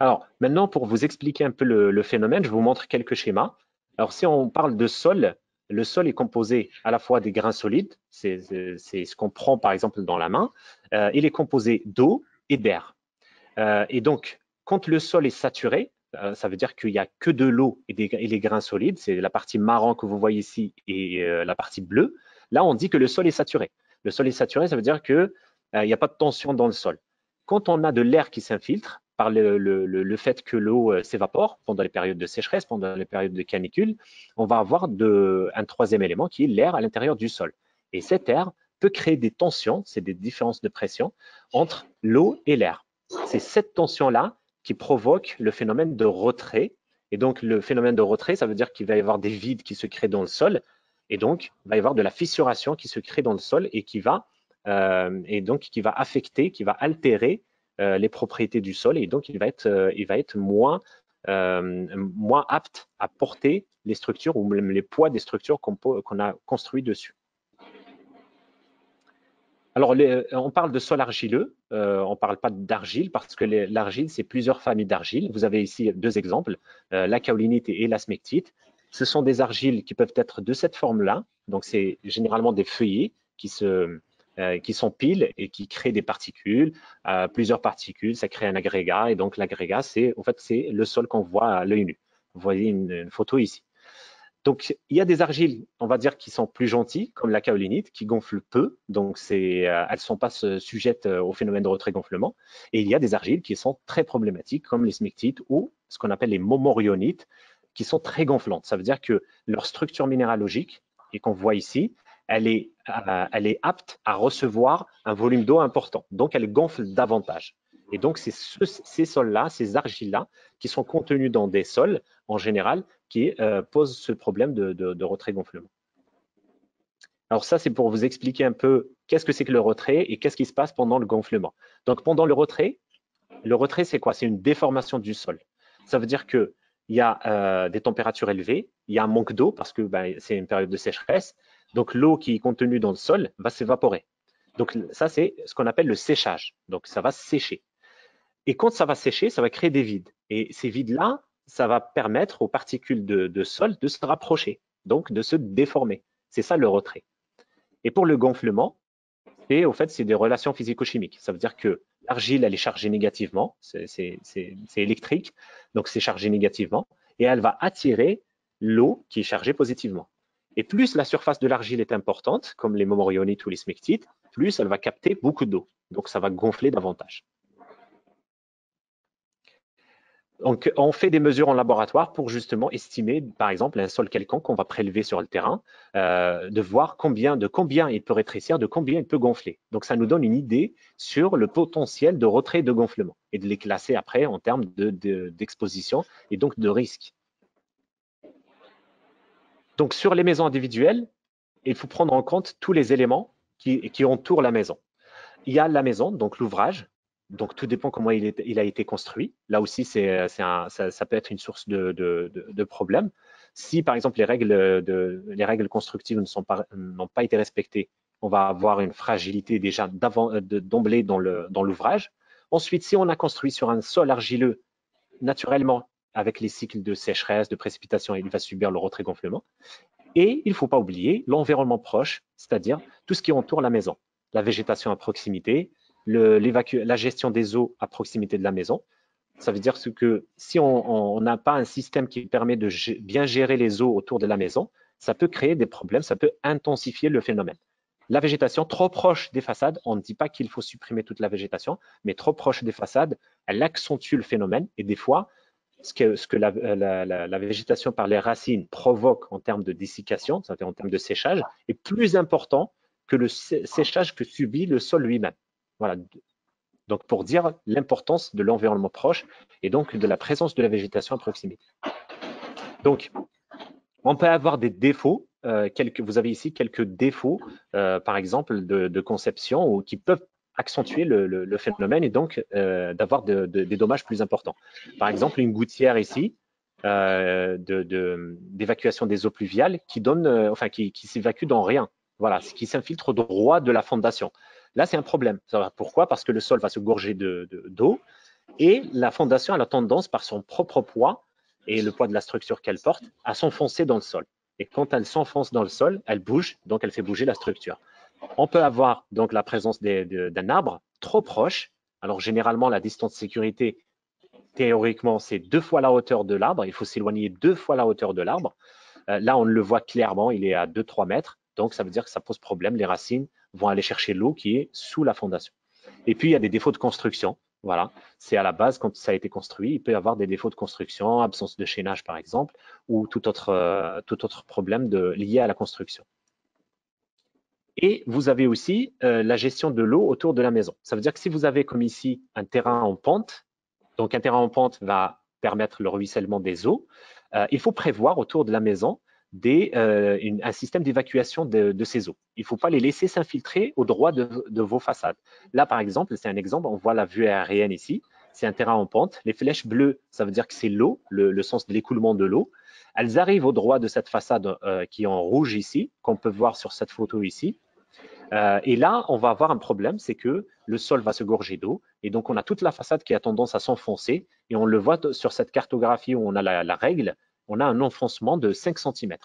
Alors, maintenant, pour vous expliquer un peu le phénomène, je vous montre quelques schémas. Alors, si on parle de sol, le sol est composé à la fois des grains solides, c'est ce qu'on prend par exemple dans la main, il est composé d'eau et d'air. Et donc, quand le sol est saturé, ça veut dire qu'il n'y a que de l'eau et les grains solides, c'est la partie marron que vous voyez ici et la partie bleue. Là, on dit que le sol est saturé. Le sol est saturé, ça veut dire qu'il n'y a pas de tension dans le sol. Quand on a de l'air qui s'infiltre, par le fait que l'eau s'évapore pendant les périodes de sécheresse, pendant les périodes de canicule, on va avoir un troisième élément qui est l'air à l'intérieur du sol. Et cet air peut créer des tensions, c'est des différences de pression, entre l'eau et l'air. C'est cette tension-là qui provoque le phénomène de retrait. Et donc, le phénomène de retrait, ça veut dire qu'il va y avoir des vides qui se créent dans le sol. Et donc, il va y avoir de la fissuration qui se crée dans le sol et qui va affecter, qui va altérer les propriétés du sol, et donc il va être moins apte à porter les structures ou même les poids des structures qu'on a construites dessus. Alors, on parle de sol argileux, on ne parle pas d'argile parce que l'argile, c'est plusieurs familles d'argile. Vous avez ici 2 exemples, la kaolinite et la smectite. Ce sont des argiles qui peuvent être de cette forme-là, donc c'est généralement des feuillets qui s'empilent et qui créent des particules, plusieurs particules, ça crée un agrégat, et donc l'agrégat, c'est le sol qu'on voit à l'œil nu. Vous voyez une photo ici. Donc, il y a des argiles, on va dire, qui sont plus gentilles, comme la kaolinite, qui gonflent peu, donc elles ne sont pas sujettes au phénomène de retrait-gonflement. Et il y a des argiles qui sont très problématiques, comme les smectites ou ce qu'on appelle les momorionites, qui sont très gonflantes. Ça veut dire que leur structure minéralogique, et qu'on voit ici, elle est apte à recevoir un volume d'eau important. Donc, elle gonfle davantage. Et donc, c'est ces sols-là, ces argiles-là, qui sont contenus dans des sols, en général, qui posent ce problème de retrait-gonflement. Alors ça, c'est pour vous expliquer un peu qu'est-ce que c'est que le retrait et qu'est-ce qui se passe pendant le gonflement. Donc, pendant le retrait, c'est quoi? C'est une déformation du sol. Ça veut dire qu'il y a des températures élevées, il y a un manque d'eau parce que c'est une période de sécheresse. Donc, l'eau qui est contenue dans le sol va s'évaporer. Donc, ça, c'est ce qu'on appelle le séchage. Donc, ça va sécher. Et quand ça va sécher, ça va créer des vides. Et ces vides-là, ça va permettre aux particules de sol de se rapprocher, donc de se déformer. C'est ça le retrait. Et pour le gonflement, c'est des relations physico-chimiques. Ça veut dire que l'argile, elle est chargée négativement, c'est électrique, donc c'est chargé négativement, et elle va attirer l'eau qui est chargée positivement. Et plus la surface de l'argile est importante, comme les momorionites ou les smectites, plus elle va capter beaucoup d'eau. Donc ça va gonfler davantage. Donc, on fait des mesures en laboratoire pour justement estimer, par exemple, un sol quelconque qu'on va prélever sur le terrain, de voir de combien il peut rétrécir, de combien il peut gonfler. Donc, ça nous donne une idée sur le potentiel de retrait et de gonflement et de les classer après en termes d'exposition et donc de risque. Donc, sur les maisons individuelles, il faut prendre en compte tous les éléments qui entourent la maison. Il y a la maison, donc l'ouvrage. Donc, tout dépend comment il a été construit. Là aussi, ça peut être une source de problème. Si, par exemple, les règles constructives n'ont pas été respectées, on va avoir une fragilité déjà d'emblée dans l'ouvrage. Ensuite, si on a construit sur un sol argileux, naturellement, avec les cycles de sécheresse, de précipitation, il va subir le retrait-gonflement. Et il ne faut pas oublier l'environnement proche, c'est-à-dire tout ce qui entoure la maison. la végétation à proximité, la gestion des eaux à proximité de la maison. Ça veut dire que si on n'a pas un système qui permet de bien gérer les eaux autour de la maison, ça peut créer des problèmes, ça peut intensifier le phénomène. La végétation trop proche des façades, on ne dit pas qu'il faut supprimer toute la végétation, mais trop proche des façades, elle accentue le phénomène et des fois, ce que la végétation par les racines provoque en termes de dessiccation, c'est-à-dire en termes de séchage, est plus important que le séchage que subit le sol lui-même. Voilà. Donc, pour dire l'importance de l'environnement proche et donc de la présence de la végétation à proximité. Donc, on peut avoir des défauts. Vous avez ici quelques défauts, par exemple, de conception ou qui peuvent accentuer le phénomène et donc d'avoir des dommages plus importants. Par exemple, une gouttière ici d'évacuation des eaux pluviales qui s'évacue dans rien. Voilà, qui s'infiltre droit de la fondation. Là, c'est un problème. Pourquoi? Parce que le sol va se gorger d'eau et la fondation a la tendance, par son propre poids et le poids de la structure qu'elle porte, à s'enfoncer dans le sol. Et quand elle s'enfonce dans le sol, elle bouge, donc elle fait bouger la structure. On peut avoir donc la présence d'un arbre trop proche. Alors, généralement, la distance de sécurité, théoriquement, c'est 2 fois la hauteur de l'arbre. Il faut s'éloigner 2 fois la hauteur de l'arbre. Là, on le voit clairement, il est à 2-3 mètres. Donc, ça veut dire que ça pose problème. Les racines vont aller chercher l'eau qui est sous la fondation. Et puis, il y a des défauts de construction. Voilà, c'est à la base, quand ça a été construit, il peut y avoir des défauts de construction, absence de chaînage par exemple, ou tout autre problème lié à la construction. Et vous avez aussi la gestion de l'eau autour de la maison. Ça veut dire que si vous avez comme ici un terrain en pente, donc un terrain en pente va permettre le ruissellement des eaux, il faut prévoir autour de la maison un système d'évacuation de ces eaux. Il ne faut pas les laisser s'infiltrer au droit de vos façades. Là, par exemple, c'est un exemple, on voit la vue aérienne ici, c'est un terrain en pente. Les flèches bleues, ça veut dire que c'est l'eau, le sens de l'écoulement de l'eau. Elles arrivent au droit de cette façade qui est en rouge ici, qu'on peut voir sur cette photo ici. Et là, on va avoir un problème, c'est que le sol va se gorger d'eau et donc on a toute la façade qui a tendance à s'enfoncer et on le voit sur cette cartographie où on a la règle, on a un enfoncement de 5 cm.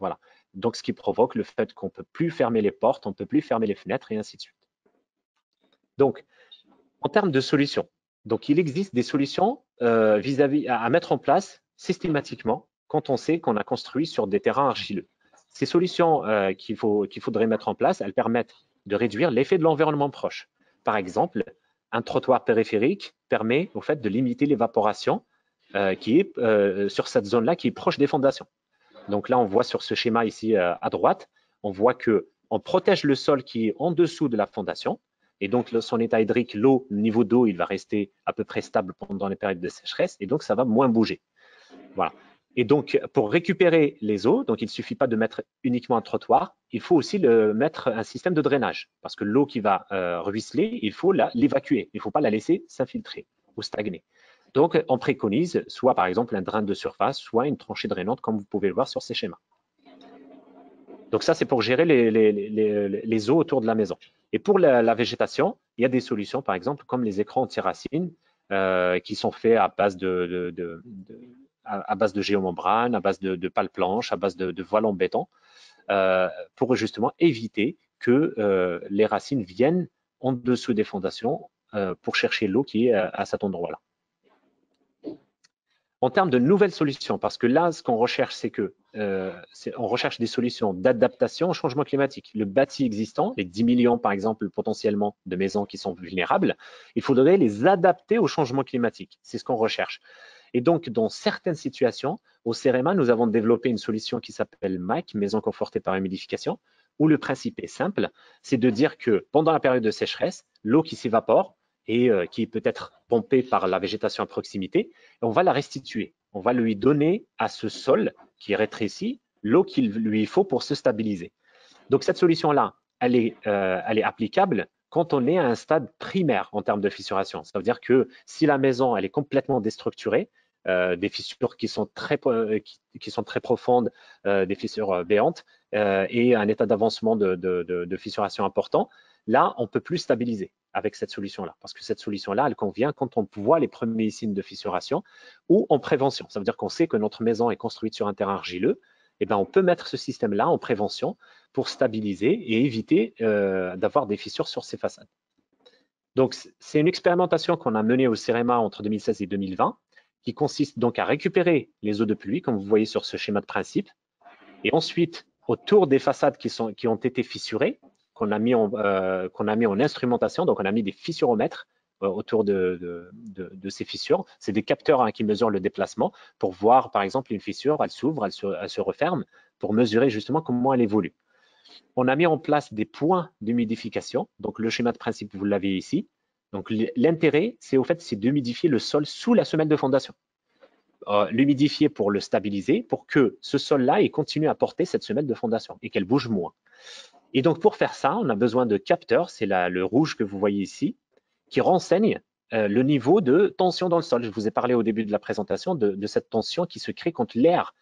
Voilà. Donc, ce qui provoque le fait qu'on ne peut plus fermer les portes, on ne peut plus fermer les fenêtres et ainsi de suite. Donc, en termes de solutions, donc il existe des solutions à mettre en place systématiquement quand on sait qu'on a construit sur des terrains argileux. Ces solutions qu'il faudrait mettre en place, elles permettent de réduire l'effet de l'environnement proche. Par exemple, un trottoir périphérique permet au fait de limiter l'évaporation qui est sur cette zone-là qui est proche des fondations. Donc là, on voit sur ce schéma ici à droite, on voit qu'on protège le sol qui est en dessous de la fondation. Et donc, son état hydrique, le niveau d'eau, il va rester à peu près stable pendant les périodes de sécheresse. Et donc, ça va moins bouger. Voilà. Et donc, pour récupérer les eaux, donc il ne suffit pas de mettre uniquement un trottoir, il faut aussi mettre un système de drainage. Parce que l'eau qui va ruisseler, il faut l'évacuer. Il ne faut pas la laisser s'infiltrer ou stagner. Donc, on préconise soit, par exemple, un drain de surface, soit une tranchée drainante, comme vous pouvez le voir sur ces schémas. Donc, ça, c'est pour gérer les eaux autour de la maison. Et pour la végétation, il y a des solutions, par exemple, comme les écrans anti-racines, qui sont faits à base de géomembrane, à base de pales planches, à base de voiles en béton, pour justement éviter que les racines viennent en dessous des fondations pour chercher l'eau qui est à cet endroit-là. En termes de nouvelles solutions, parce que là, ce qu'on recherche, c'est on recherche des solutions d'adaptation au changement climatique. Le bâti existant, les 10 millions, par exemple, potentiellement de maisons qui sont vulnérables, il faudrait les adapter au changement climatique. C'est ce qu'on recherche. Et donc, dans certaines situations, au CEREMA, nous avons développé une solution qui s'appelle MAC, Maison confortée par humidification, où le principe est simple, c'est de dire que pendant la période de sécheresse, l'eau qui s'évapore et qui peut être pompée par la végétation à proximité, on va la restituer. On va lui donner à ce sol qui est rétréci l'eau qu'il lui faut pour se stabiliser. Donc, cette solution-là, elle est applicable quand on est à un stade primaire en termes de fissuration. Ça veut dire que si la maison elle est complètement déstructurée, des fissures qui sont très profondes, des fissures béantes et un état d'avancement de fissuration important, là, on ne peut plus stabiliser avec cette solution-là, parce que cette solution-là, elle convient quand on voit les premiers signes de fissuration ou en prévention. Ça veut dire qu'on sait que notre maison est construite sur un terrain argileux eh ben, on peut mettre ce système-là en prévention pour stabiliser et éviter d'avoir des fissures sur ces façades. Donc, c'est une expérimentation qu'on a menée au CEREMA entre 2016 et 2020, qui consiste donc à récupérer les eaux de pluie, comme vous voyez sur ce schéma de principe, et ensuite, autour des façades qui ont été fissurées, qu'on a mis en instrumentation, donc on a mis des fissuromètres autour de ces fissures. C'est des capteurs qui mesurent le déplacement pour voir, par exemple, une fissure, elle s'ouvre, elle se referme, pour mesurer justement comment elle évolue. On a mis en place des points d'humidification. Donc, le schéma de principe, vous l'avez ici. Donc, l'intérêt, c'est au fait, c'est d'humidifier le sol sous la semelle de fondation. L'humidifier pour le stabiliser, pour que ce sol-là continue à porter cette semelle de fondation et qu'elle bouge moins. Et donc, pour faire ça, on a besoin de capteurs, c'est le rouge que vous voyez ici, qui renseigne le niveau de tension dans le sol. Je vous ai parlé au début de la présentation de cette tension qui se crée quand l'air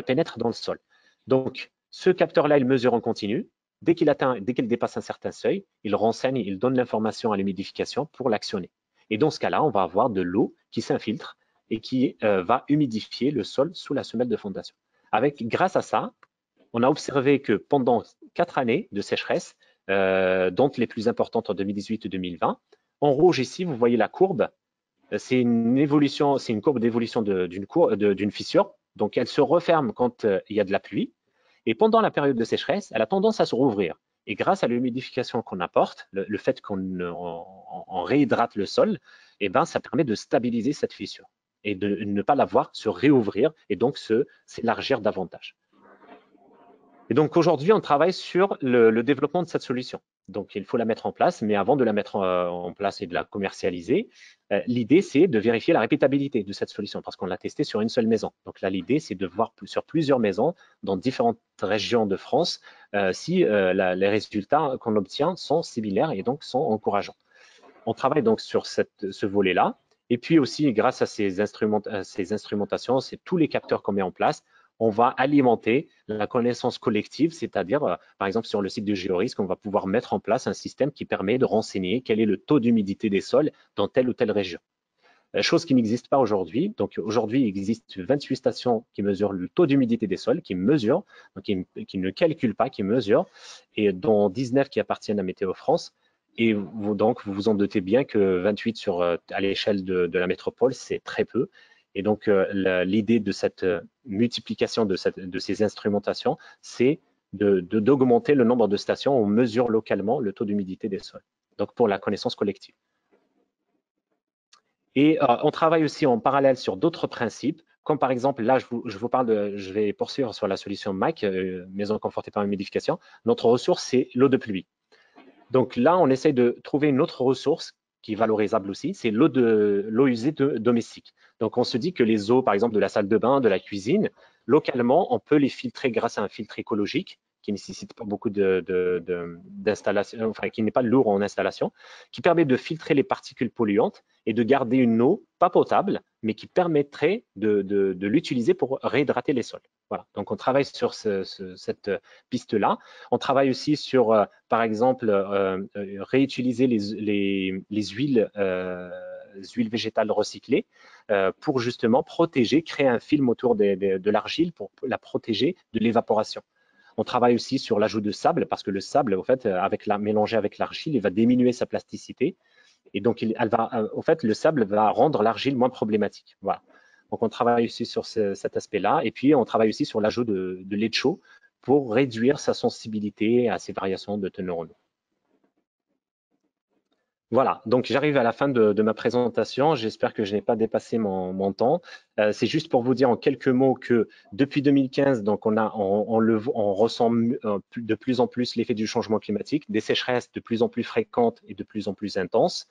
pénètre dans le sol. Donc, ce capteur-là, il mesure en continu. Dès qu'il dépasse un certain seuil, il renseigne, il donne l'information à l'humidification pour l'actionner. Et dans ce cas-là, on va avoir de l'eau qui s'infiltre et qui va humidifier le sol sous la semelle de fondation. Grâce à ça, on a observé que pendant 4 années de sécheresse, dont les plus importantes en 2018 et 2020, en rouge ici, vous voyez la courbe. C'est une courbe d'évolution d'une fissure. Donc, elle se referme quand il y a de la pluie. Et pendant la période de sécheresse, elle a tendance à se rouvrir. Et grâce à l'humidification qu'on apporte, le fait qu'on réhydrate le sol, eh ben, ça permet de stabiliser cette fissure et de ne pas la voir se réouvrir et donc s'élargir davantage. Et donc aujourd'hui, on travaille sur le développement de cette solution. Donc il faut la mettre en place, mais avant de la mettre en place et de la commercialiser, l'idée c'est de vérifier la répétabilité de cette solution parce qu'on l'a testée sur une seule maison. Donc là, l'idée c'est de voir sur plusieurs maisons dans différentes régions de France si les résultats qu'on obtient sont similaires et donc sont encourageants. On travaille donc sur ce volet-là. Et puis aussi, grâce à ces instrumentations, c'est tous les capteurs qu'on met en place, on va alimenter la connaissance collective, c'est-à-dire, par exemple, sur le site de Géorisque, on va pouvoir mettre en place un système qui permet de renseigner quel est le taux d'humidité des sols dans telle ou telle région. Chose qui n'existe pas aujourd'hui. Donc aujourd'hui, il existe 28 stations qui mesurent le taux d'humidité des sols, qui mesurent, donc qui ne calculent pas, qui mesurent, et dont 19 qui appartiennent à Météo France. Et donc, vous vous en doutez bien que 28 à l'échelle de la métropole, c'est très peu. Et donc, l'idée de cette multiplication de ces instrumentations, c'est d'augmenter le nombre de stations où on mesure localement le taux d'humidité des sols. Donc, pour la connaissance collective. Et on travaille aussi en parallèle sur d'autres principes, comme par exemple, là, je vais poursuivre sur la solution MAC, Maison confortée par humidification. Notre ressource, c'est l'eau de pluie. Donc là, on essaie de trouver une autre ressource qui est valorisable aussi, c'est l'eau usée domestique. Donc on se dit que les eaux, par exemple, de la salle de bain, de la cuisine, localement, on peut les filtrer grâce à un filtre écologique qui ne nécessite pas beaucoup d'installation, enfin qui n'est pas lourd en installation, qui permet de filtrer les particules polluantes et de garder une eau pas potable, mais qui permettrait de l'utiliser pour réhydrater les sols. Voilà. Donc on travaille sur cette piste-là. On travaille aussi sur, par exemple, réutiliser les huiles végétales recyclées pour justement créer un film autour de l'argile pour la protéger de l'évaporation. On travaille aussi sur l'ajout de sable parce que le sable, en fait, mélangé avec l'argile, il va diminuer sa plasticité et donc le sable va rendre l'argile moins problématique. Voilà. Donc on travaille aussi sur cet aspect-là et puis on travaille aussi sur l'ajout de lait de chaux pour réduire sa sensibilité à ces variations de teneur en eau. Voilà, donc j'arrive à la fin de ma présentation. J'espère que je n'ai pas dépassé mon temps. C'est juste pour vous dire en quelques mots que depuis 2015, donc on ressent de plus en plus l'effet du changement climatique, des sécheresses de plus en plus fréquentes et de plus en plus intenses.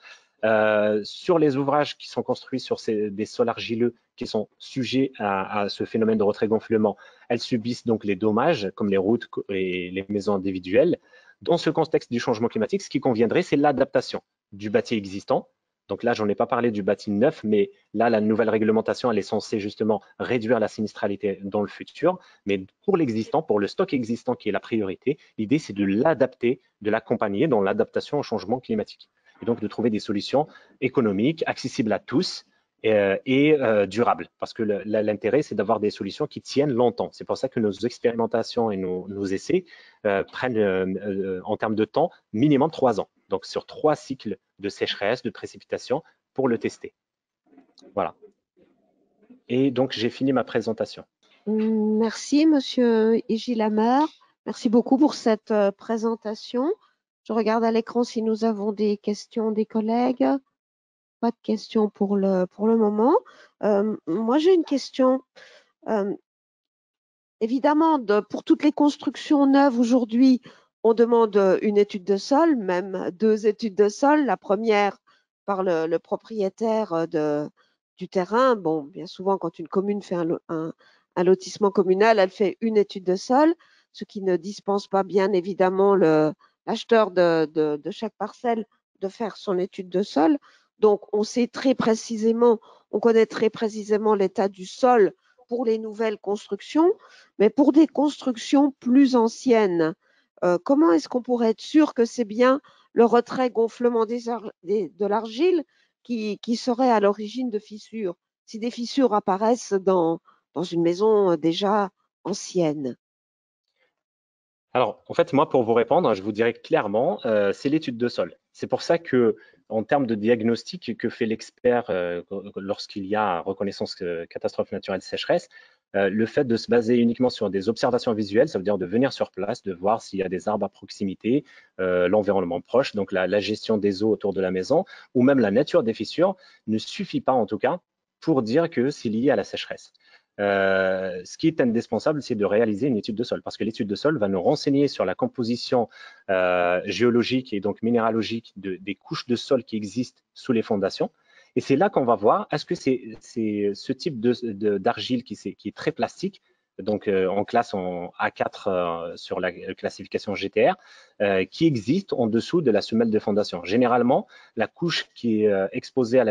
Sur les ouvrages qui sont construits sur des sols argileux qui sont sujets à ce phénomène de retrait-gonflement, elles subissent donc les dommages comme les routes et les maisons individuelles. Dans ce contexte du changement climatique, ce qui conviendrait, c'est l'adaptation du bâti existant. Donc là, j'en ai pas parlé du bâti neuf, mais là, la nouvelle réglementation, elle est censée justement réduire la sinistralité dans le futur. Mais pour l'existant, pour le stock existant qui est la priorité, l'idée, c'est de l'adapter, de l'accompagner dans l'adaptation au changement climatique. Et donc, de trouver des solutions économiques, accessibles à tous et durable, parce que l'intérêt, c'est d'avoir des solutions qui tiennent longtemps. C'est pour ça que nos expérimentations et nos essais prennent, en termes de temps, minimum 3 ans. Donc, sur 3 cycles de sécheresse, de précipitation, pour le tester. Voilà. Et donc, j'ai fini ma présentation. Merci, Monsieur Igilamer. Merci beaucoup pour cette présentation. Je regarde à l'écran si nous avons des questions des collègues. Pas de questions pour le moment. Moi, j'ai une question. Évidemment, pour toutes les constructions neuves aujourd'hui, on demande une étude de sol, même 2 études de sol. La première par le propriétaire du terrain. Bon, bien souvent, quand une commune fait un lotissement communal, elle fait une étude de sol, ce qui ne dispense pas bien évidemment l'acheteur de chaque parcelle de faire son étude de sol. Donc, on connaît très précisément l'état du sol pour les nouvelles constructions, mais pour des constructions plus anciennes, comment est-ce qu'on pourrait être sûr que c'est bien le retrait-gonflement de l'argile qui serait à l'origine de fissures, si des fissures apparaissent dans une maison déjà ancienne? Alors, en fait, moi, pour vous répondre, je vous dirais clairement, c'est l'étude de sol. C'est pour ça que, en termes de diagnostic que fait l'expert lorsqu'il y a reconnaissance catastrophe naturelle sécheresse, le fait de se baser uniquement sur des observations visuelles, ça veut dire de venir sur place, de voir s'il y a des arbres à proximité, l'environnement proche, donc la gestion des eaux autour de la maison, ou même la nature des fissures, ne suffit pas en tout cas pour dire que c'est lié à la sécheresse. Ce qui est indispensable, c'est de réaliser une étude de sol, parce que l'étude de sol va nous renseigner sur la composition géologique et donc minéralogique des couches de sol qui existent sous les fondations. Et c'est là qu'on va voir, est-ce que c'est ce type d'argile qui est très plastique, donc en classe en A4 sur la classification GTR, qui existe en dessous de la semelle de fondation. Généralement, la couche qui est exposée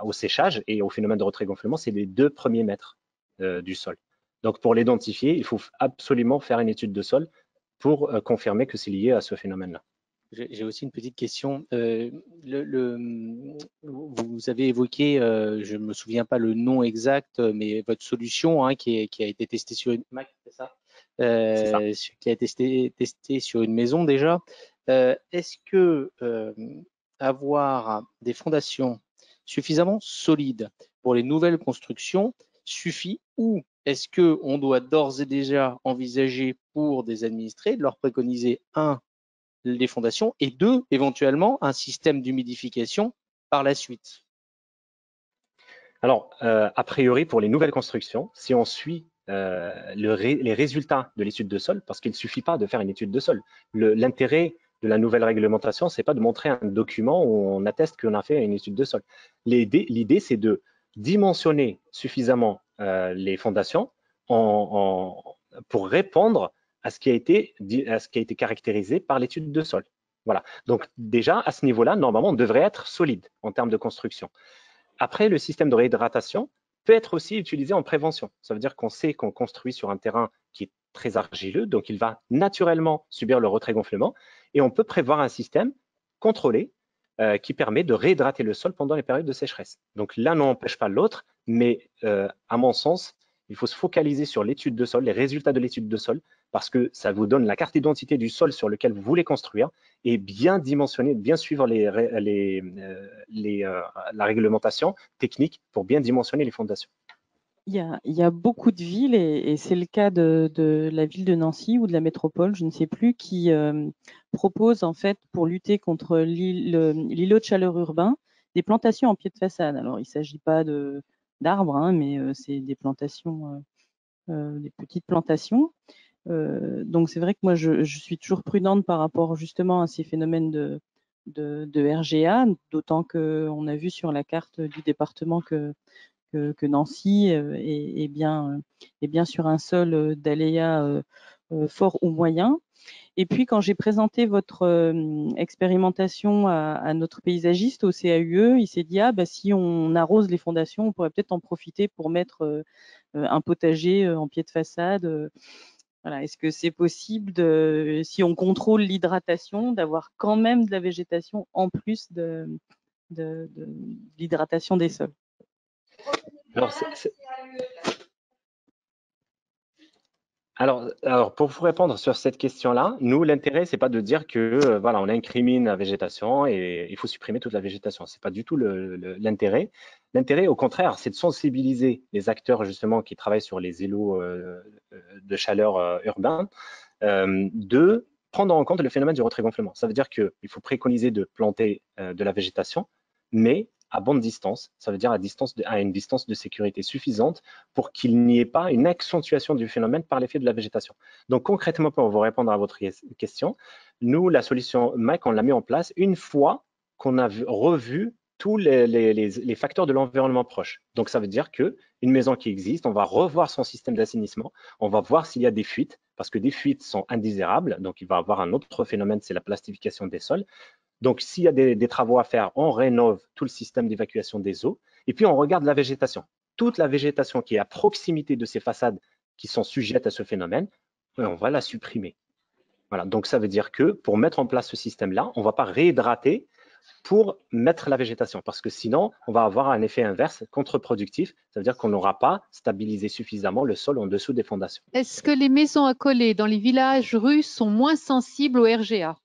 au séchage et au phénomène de retrait-gonflement, c'est les 2 premiers mètres du sol. Donc, pour l'identifier, il faut absolument faire une étude de sol pour confirmer que c'est lié à ce phénomène-là. J'ai aussi une petite question. Vous avez évoqué, je ne me souviens pas le nom exact, mais votre solution qui a été testée sur une Mac, c'est ça, qui a été testée sur une maison déjà. Est-ce que avoir des fondations suffisamment solides pour les nouvelles constructions suffit, ou est-ce qu'on doit d'ores et déjà envisager pour des administrés de leur préconiser les fondations et 2, éventuellement, un système d'humidification par la suite? Alors, a priori, pour les nouvelles constructions, si on suit les résultats de l'étude de sol, parce qu'il ne suffit pas de faire une étude de sol. L'intérêt de la nouvelle réglementation, c'est pas de montrer un document où on atteste qu'on a fait une étude de sol. L'idée, c'est de dimensionner suffisamment les fondations pour répondre à ce qui a été caractérisé par l'étude de sol. Voilà. Donc déjà, à ce niveau-là, normalement, on devrait être solide en termes de construction. Après, le système de réhydratation peut être aussi utilisé en prévention. Ça veut dire qu'on sait qu'on construit sur un terrain qui est très argileux, donc il va naturellement subir le retrait-gonflement, et on peut prévoir un système contrôlé qui permet de réhydrater le sol pendant les périodes de sécheresse. Donc l'un n'empêche pas l'autre, mais à mon sens, il faut se focaliser sur l'étude de sol, les résultats de l'étude de sol, parce que ça vous donne la carte d'identité du sol sur lequel vous voulez construire, et bien dimensionner, bien suivre la réglementation technique pour bien dimensionner les fondations. Il y a beaucoup de villes, et c'est le cas de la ville de Nancy ou de la métropole, je ne sais plus, qui proposent en fait, pour lutter contre l'îlot de chaleur urbain, des plantations en pied de façade. Alors, il ne s'agit pas d'arbres, mais c'est des plantations, des petites plantations. Donc, c'est vrai que moi, je suis toujours prudente par rapport justement à ces phénomènes de RGA, d'autant qu'on a vu sur la carte du département que Nancy est bien sur un sol d'aléas fort ou moyen. Et puis, quand j'ai présenté votre expérimentation à notre paysagiste au CAUE, il s'est dit, si on arrose les fondations, on pourrait peut-être en profiter pour mettre un potager en pied de façade. Voilà. Est-ce que c'est possible, si on contrôle l'hydratation, d'avoir quand même de la végétation en plus de l'hydratation des sols? Alors, pour vous répondre sur cette question-là, nous, l'intérêt, c'est pas de dire que voilà, on incrimine la végétation et il faut supprimer toute la végétation. C'est pas du tout l'intérêt. L'intérêt, au contraire, c'est de sensibiliser les acteurs justement qui travaillent sur les îlots de chaleur urbains, de prendre en compte le phénomène du retrait-gonflement. Ça veut dire qu'il faut préconiser de planter de la végétation, mais à bonne distance, ça veut dire à une distance de sécurité suffisante pour qu'il n'y ait pas une accentuation du phénomène par l'effet de la végétation. Donc concrètement, pour vous répondre à votre question, nous, la solution MAC, on l'a mis en place une fois qu'on a revu tous les facteurs de l'environnement proche. Donc ça veut dire qu'une maison qui existe, on va revoir son système d'assainissement, on va voir s'il y a des fuites, parce que des fuites sont indésirables, donc il va y avoir un autre phénomène, c'est la plastification des sols. Donc, s'il y a des travaux à faire, on rénove tout le système d'évacuation des eaux et puis on regarde la végétation. Toute la végétation qui est à proximité de ces façades qui sont sujettes à ce phénomène, on va la supprimer. Voilà. Donc, ça veut dire que pour mettre en place ce système-là, on ne va pas réhydrater pour mettre la végétation parce que sinon, on va avoir un effet inverse, contre-productif. Ça veut dire qu'on n'aura pas stabilisé suffisamment le sol en dessous des fondations. Est-ce que les maisons accolées dans les villages russes sont moins sensibles au RGA?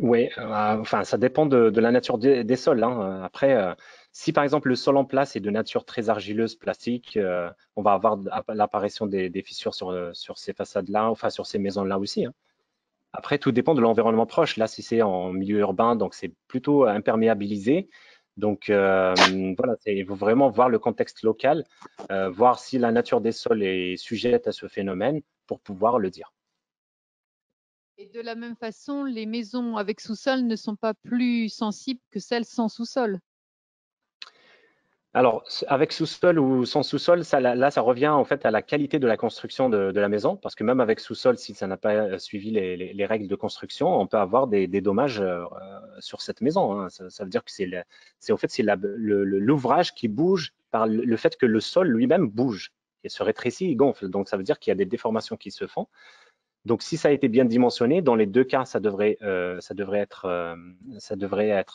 Oui, enfin, ça dépend de la nature des sols. Hein. Après, si par exemple le sol en place est de nature très argileuse, plastique, on va avoir l'apparition des fissures sur ces façades-là, enfin sur ces maisons-là aussi. Hein. Après, tout dépend de l'environnement proche. Là, si c'est en milieu urbain, donc c'est plutôt imperméabilisé. Donc voilà, il faut vraiment voir le contexte local, voir si la nature des sols est sujette à ce phénomène pour pouvoir le dire. Et de la même façon, les maisons avec sous-sol ne sont pas plus sensibles que celles sans sous-sol. Alors, avec sous-sol ou sans sous-sol, là, ça revient en fait à la qualité de la construction de la maison, parce que même avec sous-sol, si ça n'a pas suivi les règles de construction, on peut avoir des dommages sur cette maison. Hein. Ça veut dire que c'est en fait c'est l'ouvrage qui bouge par le fait que le sol lui-même bouge et se rétrécit, il gonfle. Donc, ça veut dire qu'il y a des déformations qui se font. Donc, si ça a été bien dimensionné, dans les deux cas, ça devrait être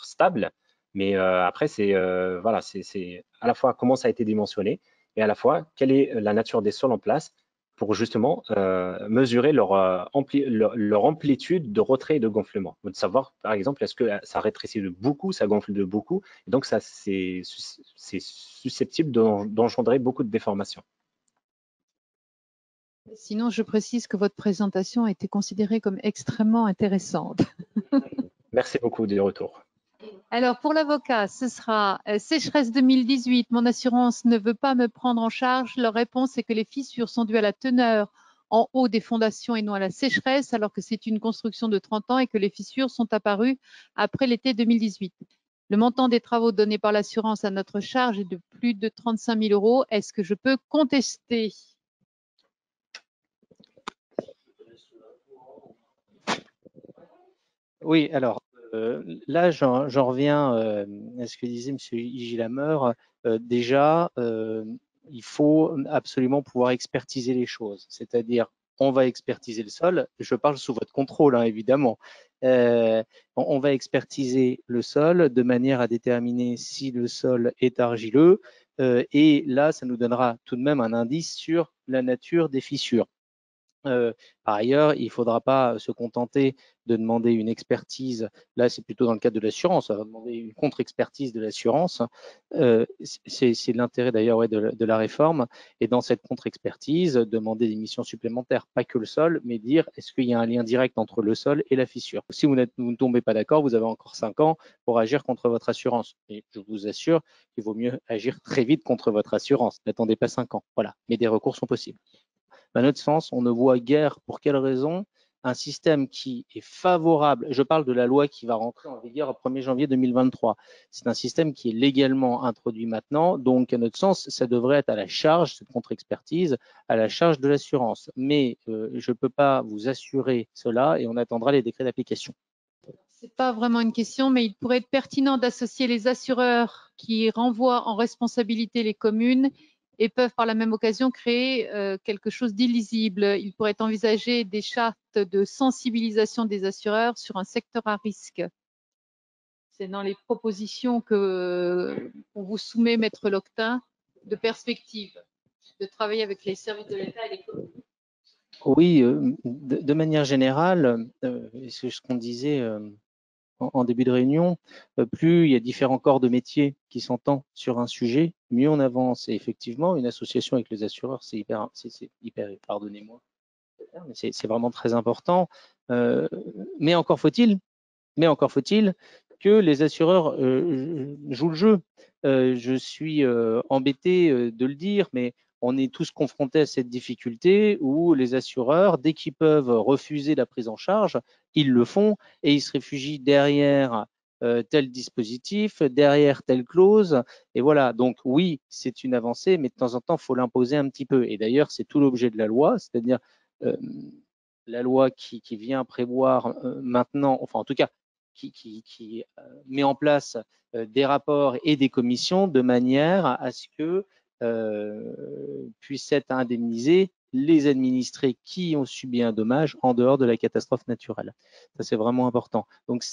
stable. Mais après, voilà, c'est à la fois comment ça a été dimensionné et à la fois quelle est la nature des sols en place pour justement mesurer leur amplitude de retrait et de gonflement. De savoir, par exemple, est-ce que ça rétrécit de beaucoup, ça gonfle de beaucoup. Et donc, ça, c'est susceptible d'engendrer beaucoup de déformations. Sinon, je précise que votre présentation a été considérée comme extrêmement intéressante. Merci beaucoup du retour. Alors, pour l'avocat, ce sera sécheresse 2018, mon assurance ne veut pas me prendre en charge. Leur réponse est que les fissures sont dues à la teneur en haut des fondations et non à la sécheresse, alors que c'est une construction de 30 ans et que les fissures sont apparues après l'été 2018. Le montant des travaux donnés par l'assurance à notre charge est de plus de 35 000 €. Est-ce que je peux contester? Oui, alors là, j'en reviens à ce que disait M. Higilammer. Déjà, il faut absolument pouvoir expertiser les choses, c'est-à-dire on va expertiser le sol, je parle sous votre contrôle, hein, évidemment. On va expertiser le sol de manière à déterminer si le sol est argileux et là, ça nous donnera tout de même un indice sur la nature des fissures. Par ailleurs, il ne faudra pas se contenter de demander une expertise. Là, c'est plutôt dans le cadre de l'assurance. On va demander une contre-expertise de l'assurance. C'est l'intérêt d'ailleurs de la réforme. Et dans cette contre-expertise, demander des missions supplémentaires, pas que le sol, mais dire est-ce qu'il y a un lien direct entre le sol et la fissure. Si vous ne tombez pas d'accord, vous avez encore 5 ans pour agir contre votre assurance. Et je vous assure qu'il vaut mieux agir très vite contre votre assurance. N'attendez pas 5 ans. Voilà. Mais des recours sont possibles. À notre sens, on ne voit guère pour quelle raison un système qui est favorable, je parle de la loi qui va rentrer en vigueur au 1er janvier 2023, c'est un système qui est légalement introduit maintenant, donc à notre sens, ça devrait être à la charge, cette contre-expertise, à la charge de l'assurance. Mais je ne peux pas vous assurer cela et on attendra les décrets d'application. Ce n'est pas vraiment une question, mais il pourrait être pertinent d'associer les assureurs qui renvoient en responsabilité les communes et peuvent par la même occasion créer quelque chose d'illisible. Il pourrait envisager des chartes de sensibilisation des assureurs sur un secteur à risque. C'est dans les propositions qu'on vous soumet, Maître Loctin, de perspective, de travailler avec les services de l'État et les communes. Oui, de manière générale, c'est ce qu'on disait en début de réunion, plus il y a différents corps de métier qui s'entendent sur un sujet, mieux on avance. Et effectivement, une association avec les assureurs, c'est hyper, pardonnez-moi, mais c'est vraiment très important. Mais encore faut-il que les assureurs jouent le jeu. Je suis embêté de le dire, mais on est tous confrontés à cette difficulté où les assureurs, dès qu'ils peuvent refuser la prise en charge, ils le font et ils se réfugient derrière tel dispositif, derrière telle clause. Et voilà, donc oui, c'est une avancée, mais de temps en temps, il faut l'imposer un petit peu. Et d'ailleurs, c'est tout l'objet de la loi, c'est-à-dire la loi qui vient prévoir maintenant, enfin en tout cas, qui met en place des rapports et des commissions de manière à ce que puissent être indemnisés les administrés qui ont subi un dommage en dehors de la catastrophe naturelle. Ça, c'est vraiment important. Donc,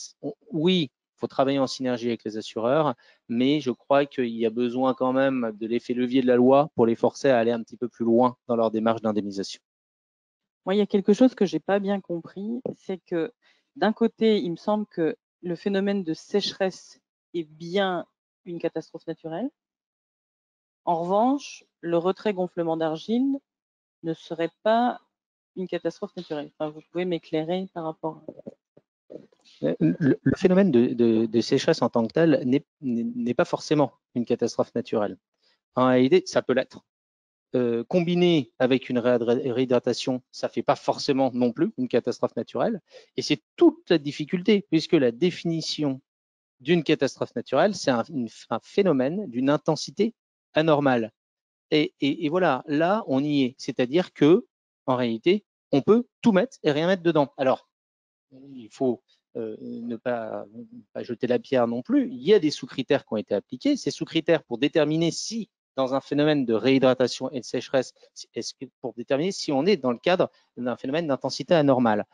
oui, il faut travailler en synergie avec les assureurs, mais je crois qu'il y a besoin quand même de l'effet levier de la loi pour les forcer à aller un petit peu plus loin dans leur démarche d'indemnisation. Moi, il y a quelque chose que j'ai pas bien compris, c'est que d'un côté, il me semble que le phénomène de sécheresse est bien une catastrophe naturelle. En revanche, le retrait-gonflement d'argile ne serait pas une catastrophe naturelle. Enfin, vous pouvez m'éclairer par rapport à... Le phénomène de sécheresse en tant que tel n'est pas forcément une catastrophe naturelle. En réalité, ça peut l'être. Combiné avec une réhydratation, ça ne fait pas forcément non plus une catastrophe naturelle. Et c'est toute la difficulté, puisque la définition d'une catastrophe naturelle, c'est un phénomène d'une intensité anormale. Et voilà, là, on y est. C'est-à-dire que, en réalité, on peut tout mettre et rien mettre dedans. Alors, il faut ne pas jeter la pierre non plus. Il y a des sous-critères qui ont été appliqués. Ces sous-critères pour déterminer si, dans un phénomène de réhydratation et de sécheresse, pour déterminer si on est dans le cadre d'un phénomène d'intensité anormale.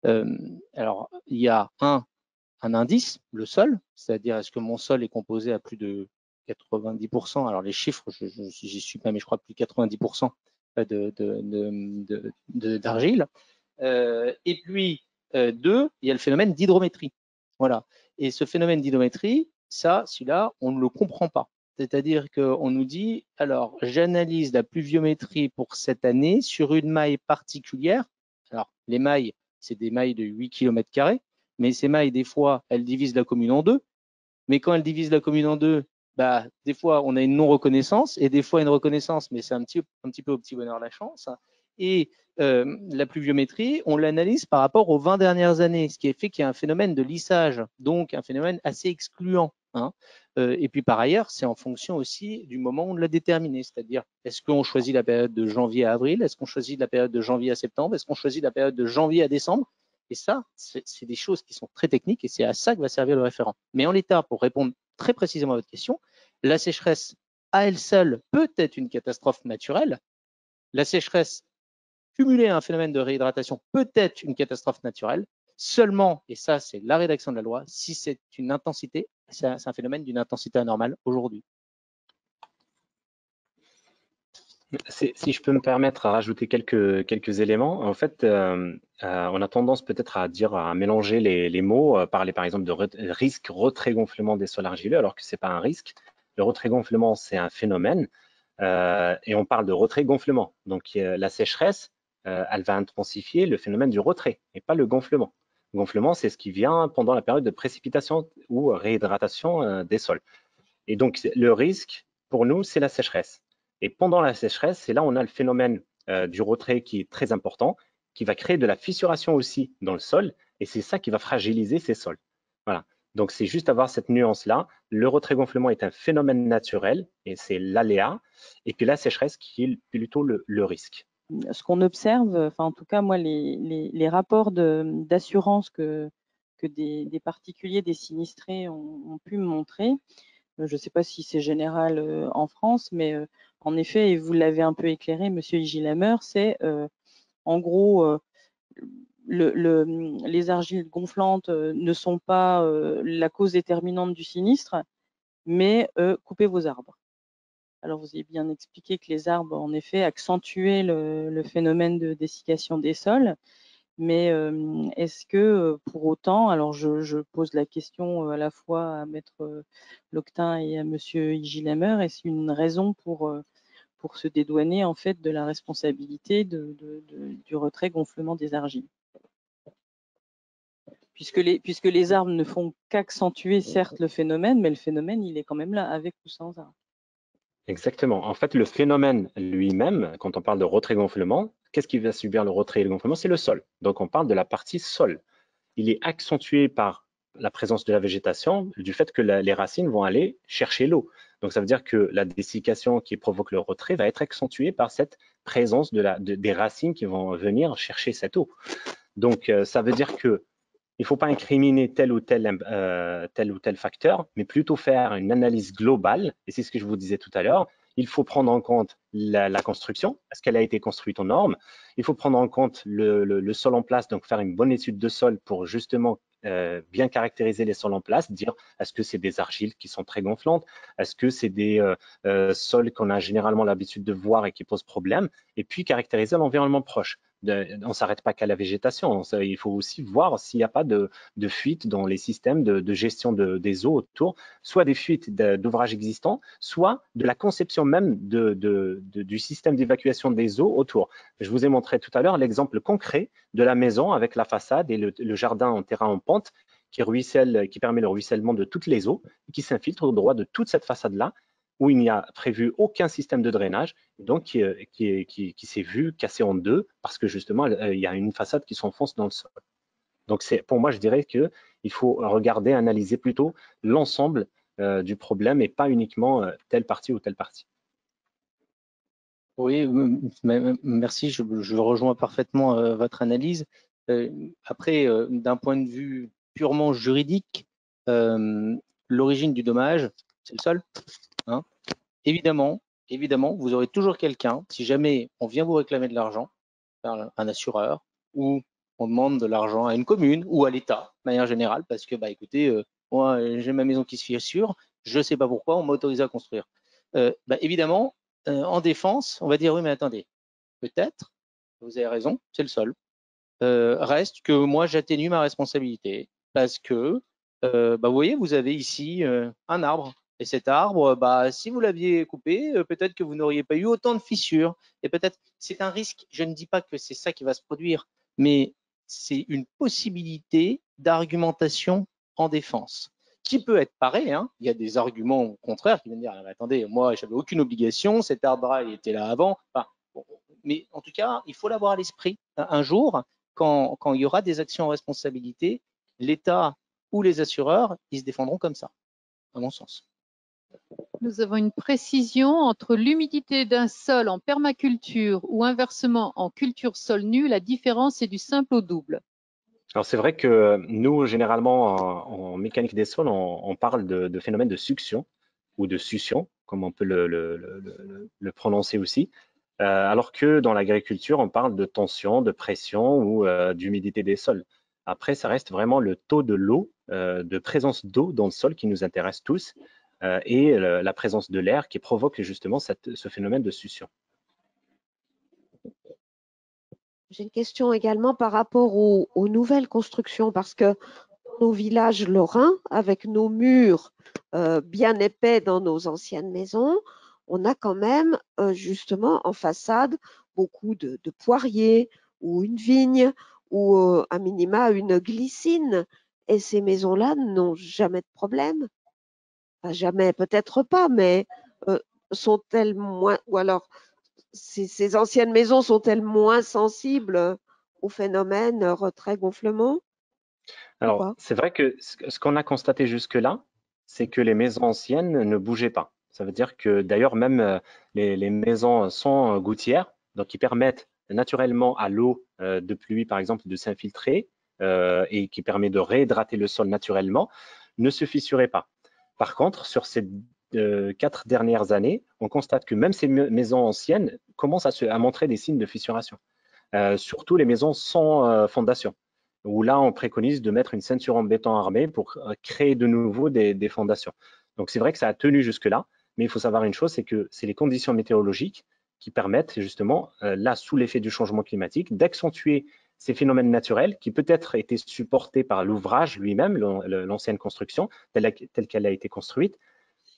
Alors, il y a un indice, le sol, c'est-à-dire est-ce que mon sol est composé à plus de 90%, alors les chiffres, j'y suis pas, mais je crois plus de 90% d'argile. Et puis, deux, il y a le phénomène d'hydrométrie. Voilà. Et ce phénomène d'hydrométrie, celui-là, on ne le comprend pas. C'est-à-dire qu'on nous dit, alors, j'analyse la pluviométrie pour cette année sur une maille particulière. Alors, les mailles, c'est des mailles de 8 km², mais ces mailles, des fois, elles divisent la commune en deux. Mais quand elles divisent la commune en deux, bah, des fois, on a une non-reconnaissance et des fois une reconnaissance, mais c'est un petit peu au petit bonheur la chance. Et la pluviométrie, on l'analyse par rapport aux 20 dernières années, ce qui fait qu'il y a un phénomène de lissage, donc un phénomène assez excluant. Hein. Et puis par ailleurs, c'est en fonction aussi du moment où on l'a déterminé, c'est-à-dire est-ce qu'on choisit la période de janvier à avril, est-ce qu'on choisit la période de janvier à septembre, est-ce qu'on choisit la période de janvier à décembre. Et ça, c'est des choses qui sont très techniques et c'est à ça que va servir le référent. Mais en l'état, pour répondre très précisément à votre question, la sécheresse à elle seule peut être une catastrophe naturelle. La sécheresse cumulée à un phénomène de réhydratation peut être une catastrophe naturelle seulement, et ça c'est la rédaction de la loi, si c'est une intensité, c'est un phénomène d'une intensité anormale aujourd'hui. Si je peux me permettre à rajouter quelques éléments, en fait, on a tendance peut-être à mélanger les mots, parler par exemple de risque retrait-gonflement des sols argileux, alors que c'est pas un risque. Le retrait-gonflement, c'est un phénomène, et on parle de retrait-gonflement. Donc la sécheresse, elle va intensifier le phénomène du retrait et pas le gonflement. Le gonflement, c'est ce qui vient pendant la période de précipitation ou réhydratation des sols. Et donc le risque, pour nous, c'est la sécheresse. Et pendant la sécheresse, c'est là où on a le phénomène du retrait qui est très important, qui va créer de la fissuration aussi dans le sol, et c'est ça qui va fragiliser ces sols. Voilà. Donc c'est juste avoir cette nuance-là. Le retrait-gonflement est un phénomène naturel, et c'est l'aléa, et puis la sécheresse qui est plutôt le risque. Ce qu'on observe, enfin en tout cas moi, les rapports d'assurance que des particuliers, des sinistrés ont pu me montrer, je ne sais pas si c'est général en France, mais en effet, et vous l'avez un peu éclairé, Monsieur Higilamer, c'est en gros les argiles gonflantes ne sont pas la cause déterminante du sinistre, mais coupez vos arbres. Alors, vous avez bien expliqué que les arbres, en effet, accentuaient le phénomène de dessiccation des sols. Mais est-ce que pour autant, alors je pose la question à la fois à Maître Loctin et à Monsieur Higilammer, est-ce une raison pour se dédouaner en fait de la responsabilité du retrait gonflement des argiles? Puisque les arbres ne font qu'accentuer certes le phénomène, mais le phénomène il est quand même là avec ou sans arbres. Exactement. En fait, le phénomène lui-même, quand on parle de retrait-gonflement, qu'est-ce qui va subir le retrait et le gonflement? C'est le sol. Donc, on parle de la partie sol. Il est accentué par la présence de la végétation, du fait que les racines vont aller chercher l'eau. Donc, ça veut dire que la dessiccation qui provoque le retrait va être accentuée par cette présence des racines qui vont venir chercher cette eau. Donc, ça veut dire que il ne faut pas incriminer tel ou tel facteur, mais plutôt faire une analyse globale. Et c'est ce que je vous disais tout à l'heure. Il faut prendre en compte la construction, est-ce qu'elle a été construite aux normes. Il faut prendre en compte le sol en place, donc faire une bonne étude de sol pour justement bien caractériser les sols en place, dire est-ce que c'est des argiles qui sont très gonflantes, est-ce que c'est des sols qu'on a généralement l'habitude de voir et qui posent problème, et puis caractériser l'environnement proche. On ne s'arrête pas qu'à la végétation, il faut aussi voir s'il n'y a pas de fuite dans les systèmes de gestion des eaux autour, soit des fuites d'ouvrages existants, soit de la conception même du système d'évacuation des eaux autour. Je vous ai montré tout à l'heure l'exemple concret de la maison avec la façade et le jardin en terrain en pente qui permet le ruissellement de toutes les eaux et qui s'infiltre au droit de toute cette façade-là, où il n'y a prévu aucun système de drainage, donc qui s'est vu cassé en deux parce que justement, il y a une façade qui s'enfonce dans le sol. Donc, pour moi, je dirais qu'il faut regarder, analyser plutôt l'ensemble du problème et pas uniquement telle partie ou telle partie. Oui, merci, je rejoins parfaitement votre analyse. Après, d'un point de vue purement juridique, l'origine du dommage, c'est le sol. Hein. Évidemment, vous aurez toujours quelqu'un, si jamais on vient vous réclamer de l'argent, un assureur, ou on demande de l'argent à une commune ou à l'État, de manière générale, parce que, bah, écoutez, moi, j'ai ma maison qui se fissure, je ne sais pas pourquoi, on m'a autorisé à construire. Bah, évidemment, en défense, on va dire, oui, mais attendez, peut-être, vous avez raison, c'est le sol. Reste que moi, j'atténue ma responsabilité, parce que, bah, vous voyez, vous avez ici un arbre, et cet arbre, bah, si vous l'aviez coupé, peut-être que vous n'auriez pas eu autant de fissures. Et peut-être, c'est un risque. Je ne dis pas que c'est ça qui va se produire, mais c'est une possibilité d'argumentation en défense qui peut être parée. Hein. Il y a des arguments au contraire qui viennent dire, attendez, moi, j'avais aucune obligation, cet arbre-là, il était là avant. Enfin, bon, mais en tout cas, il faut l'avoir à l'esprit. Un jour, quand il y aura des actions en responsabilité, l'État ou les assureurs, ils se défendront comme ça, à mon sens. Nous avons une précision entre l'humidité d'un sol en permaculture ou inversement en culture sol nu, la différence est du simple au double. Alors c'est vrai que nous, généralement, en mécanique des sols, on parle de phénomène de succion ou de succion, comme on peut le prononcer aussi, alors que dans l'agriculture, on parle de tension, de pression ou d'humidité des sols. Après, ça reste vraiment le taux de l'eau, de présence d'eau dans le sol qui nous intéresse tous, et la présence de l'air qui provoque justement ce phénomène de succion. J'ai une question également par rapport aux nouvelles constructions, parce que dans nos villages lorrains, avec nos murs bien épais dans nos anciennes maisons, on a quand même justement en façade beaucoup de poiriers ou une vigne ou à minima une glycine. Et ces maisons-là n'ont jamais de problème. Enfin, jamais, peut-être pas, mais sont-elles moins, ou alors ces anciennes maisons sont-elles moins sensibles au phénomène retrait-gonflement? Alors, c'est vrai que ce qu'on a constaté jusque-là, c'est que les maisons anciennes ne bougeaient pas. Ça veut dire que d'ailleurs, même les maisons sans gouttières, donc qui permettent naturellement à l'eau de pluie, par exemple, de s'infiltrer et qui permet de réhydrater le sol naturellement, ne se fissuraient pas. Par contre, sur ces 4 dernières années, on constate que même ces maisons anciennes commencent à montrer des signes de fissuration. surtout les maisons sans fondation, où là, on préconise de mettre une ceinture en béton armé pour créer de nouveau des fondations. Donc, c'est vrai que ça a tenu jusque-là, mais il faut savoir une chose, c'est que c'est les conditions météorologiques qui permettent justement, là, sous l'effet du changement climatique, d'accentuer ces phénomènes naturels qui peut-être étaient supportés par l'ouvrage lui-même, l'ancienne construction, telle qu'elle a été construite,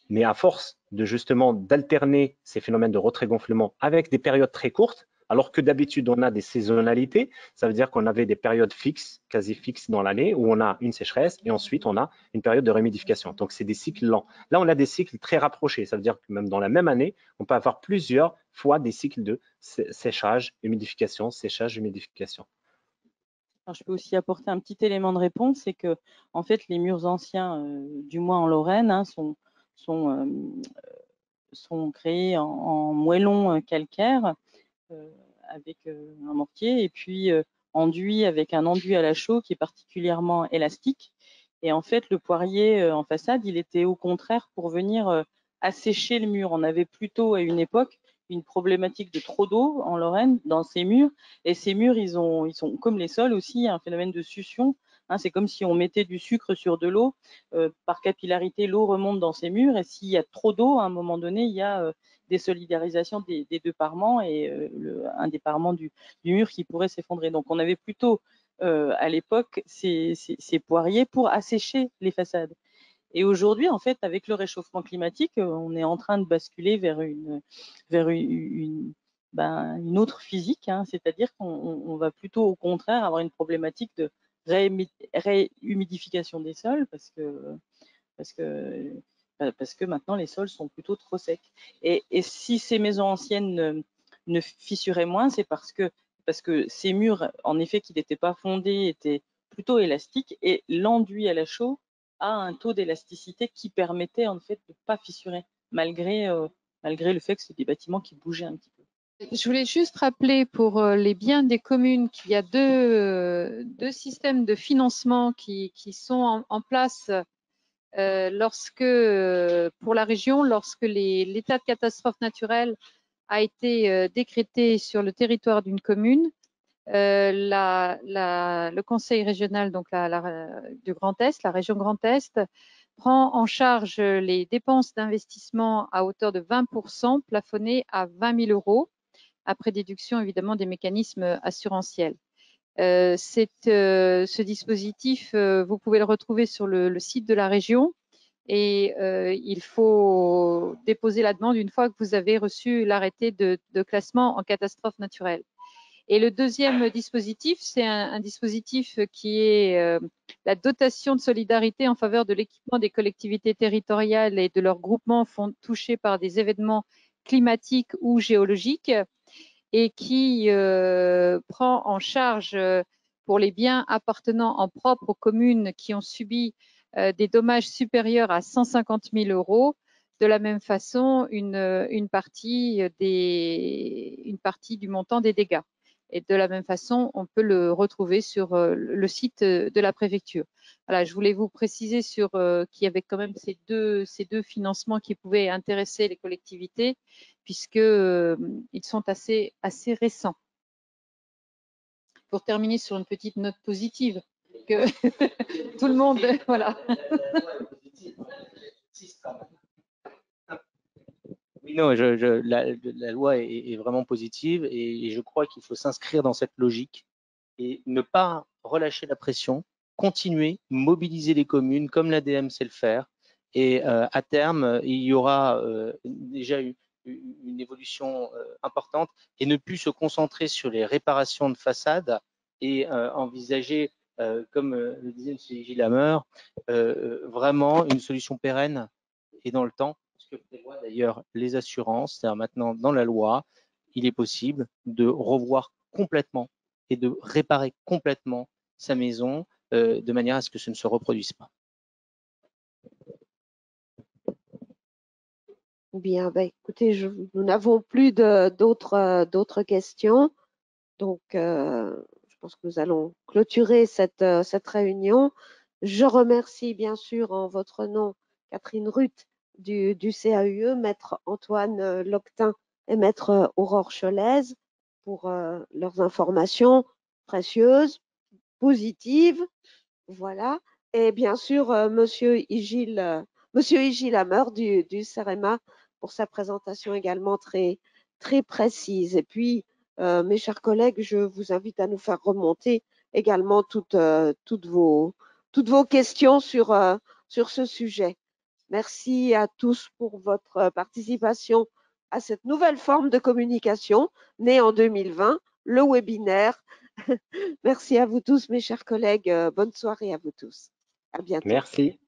mais à force de justement d'alterner ces phénomènes de retrait-gonflement avec des périodes très courtes, alors que d'habitude on a des saisonnalités, ça veut dire qu'on avait des périodes fixes, quasi fixes dans l'année, où on a une sécheresse et ensuite on a une période de remédification. Donc c'est des cycles lents. Là on a des cycles très rapprochés, ça veut dire que même dans la même année, on peut avoir plusieurs fois des cycles de séchage, humidification, séchage, humidification. Alors, je peux aussi apporter un petit élément de réponse, c'est que en fait les murs anciens, du moins en Lorraine, hein, sont créés en moellon calcaire avec un mortier et puis enduit avec un enduit à la chaux qui est particulièrement élastique. Et en fait, le poirier en façade, il était au contraire pour venir assécher le mur. On avait plutôt à une époque une problématique de trop d'eau en Lorraine dans ces murs. Et ces murs, ils sont comme les sols aussi, un phénomène de succion. Hein, c'est comme si on mettait du sucre sur de l'eau. Par capillarité, l'eau remonte dans ces murs. Et s'il y a trop d'eau, à un moment donné, il y a désolidarisation des deux parements et un des parements du mur qui pourrait s'effondrer. Donc, on avait plutôt à l'époque ces poiriers pour assécher les façades. Et aujourd'hui, en fait, avec le réchauffement climatique, on est en train de basculer vers une autre physique, hein, c'est-à-dire qu'on va plutôt au contraire avoir une problématique de réhumidification des sols parce que maintenant les sols sont plutôt trop secs. Et si ces maisons anciennes ne fissuraient moins, c'est parce que ces murs, en effet, qui n'étaient pas fondés, étaient plutôt élastiques et l'enduit à la chaux a un taux d'élasticité qui permettait en fait de ne pas fissurer, malgré le fait que c'est des bâtiments qui bougeaient un petit peu. Je voulais juste rappeler pour les biens des communes qu'il y a deux systèmes de financement qui sont en place pour la région, lorsque l'état de catastrophe naturelle a été décrété sur le territoire d'une commune. Le conseil régional donc du Grand Est, la région Grand Est, prend en charge les dépenses d'investissement à hauteur de 20%, plafonnées à 20 000 euros, après déduction évidemment des mécanismes assurantiels. Ce dispositif, vous pouvez le retrouver sur le site de la région et il faut déposer la demande une fois que vous avez reçu l'arrêté de classement en catastrophe naturelle. Et le deuxième dispositif, c'est un dispositif qui est la dotation de solidarité en faveur de l'équipement des collectivités territoriales et de leurs groupements touchés par des événements climatiques ou géologiques et qui prend en charge pour les biens appartenant en propre aux communes qui ont subi des dommages supérieurs à 150 000 euros. De la même façon, une partie du montant des dégâts. Et de la même façon, on peut le retrouver sur le site de la préfecture. Voilà, je voulais vous préciser qu'il y avait quand même ces deux financements qui pouvaient intéresser les collectivités, puisqu'ils sont assez récents. Pour terminer sur une petite note positive, que tout le monde, voilà. Oui, non, la loi est vraiment positive et je crois qu'il faut s'inscrire dans cette logique et ne pas relâcher la pression, continuer, mobiliser les communes comme l'ADM sait le faire. Et à terme, il y aura déjà une évolution importante et ne plus se concentrer sur les réparations de façade et envisager, comme le disait M. Gilles Hammer, vraiment une solution pérenne et dans le temps, ce que prévoit d'ailleurs les assurances. C'est-à-dire maintenant, dans la loi, il est possible de revoir complètement et de réparer complètement sa maison de manière à ce que ce ne se reproduise pas. Bien, écoutez, nous n'avons plus d'autres questions. Donc, je pense que nous allons clôturer cette réunion. Je remercie bien sûr en votre nom Catherine Ruth du CAUE, maître Antoine Loctin et maître Aurore Cholez. pour leurs informations précieuses, positives. Voilà. Et bien sûr, Monsieur Igil Hammer du CEREMA pour sa présentation également très précise. Et puis, mes chers collègues, je vous invite à nous faire remonter également toutes vos questions sur ce sujet. Merci à tous pour votre participation à cette nouvelle forme de communication née en 2020, le webinaire. Merci à vous tous, mes chers collègues. Bonne soirée à vous tous. À bientôt. Merci.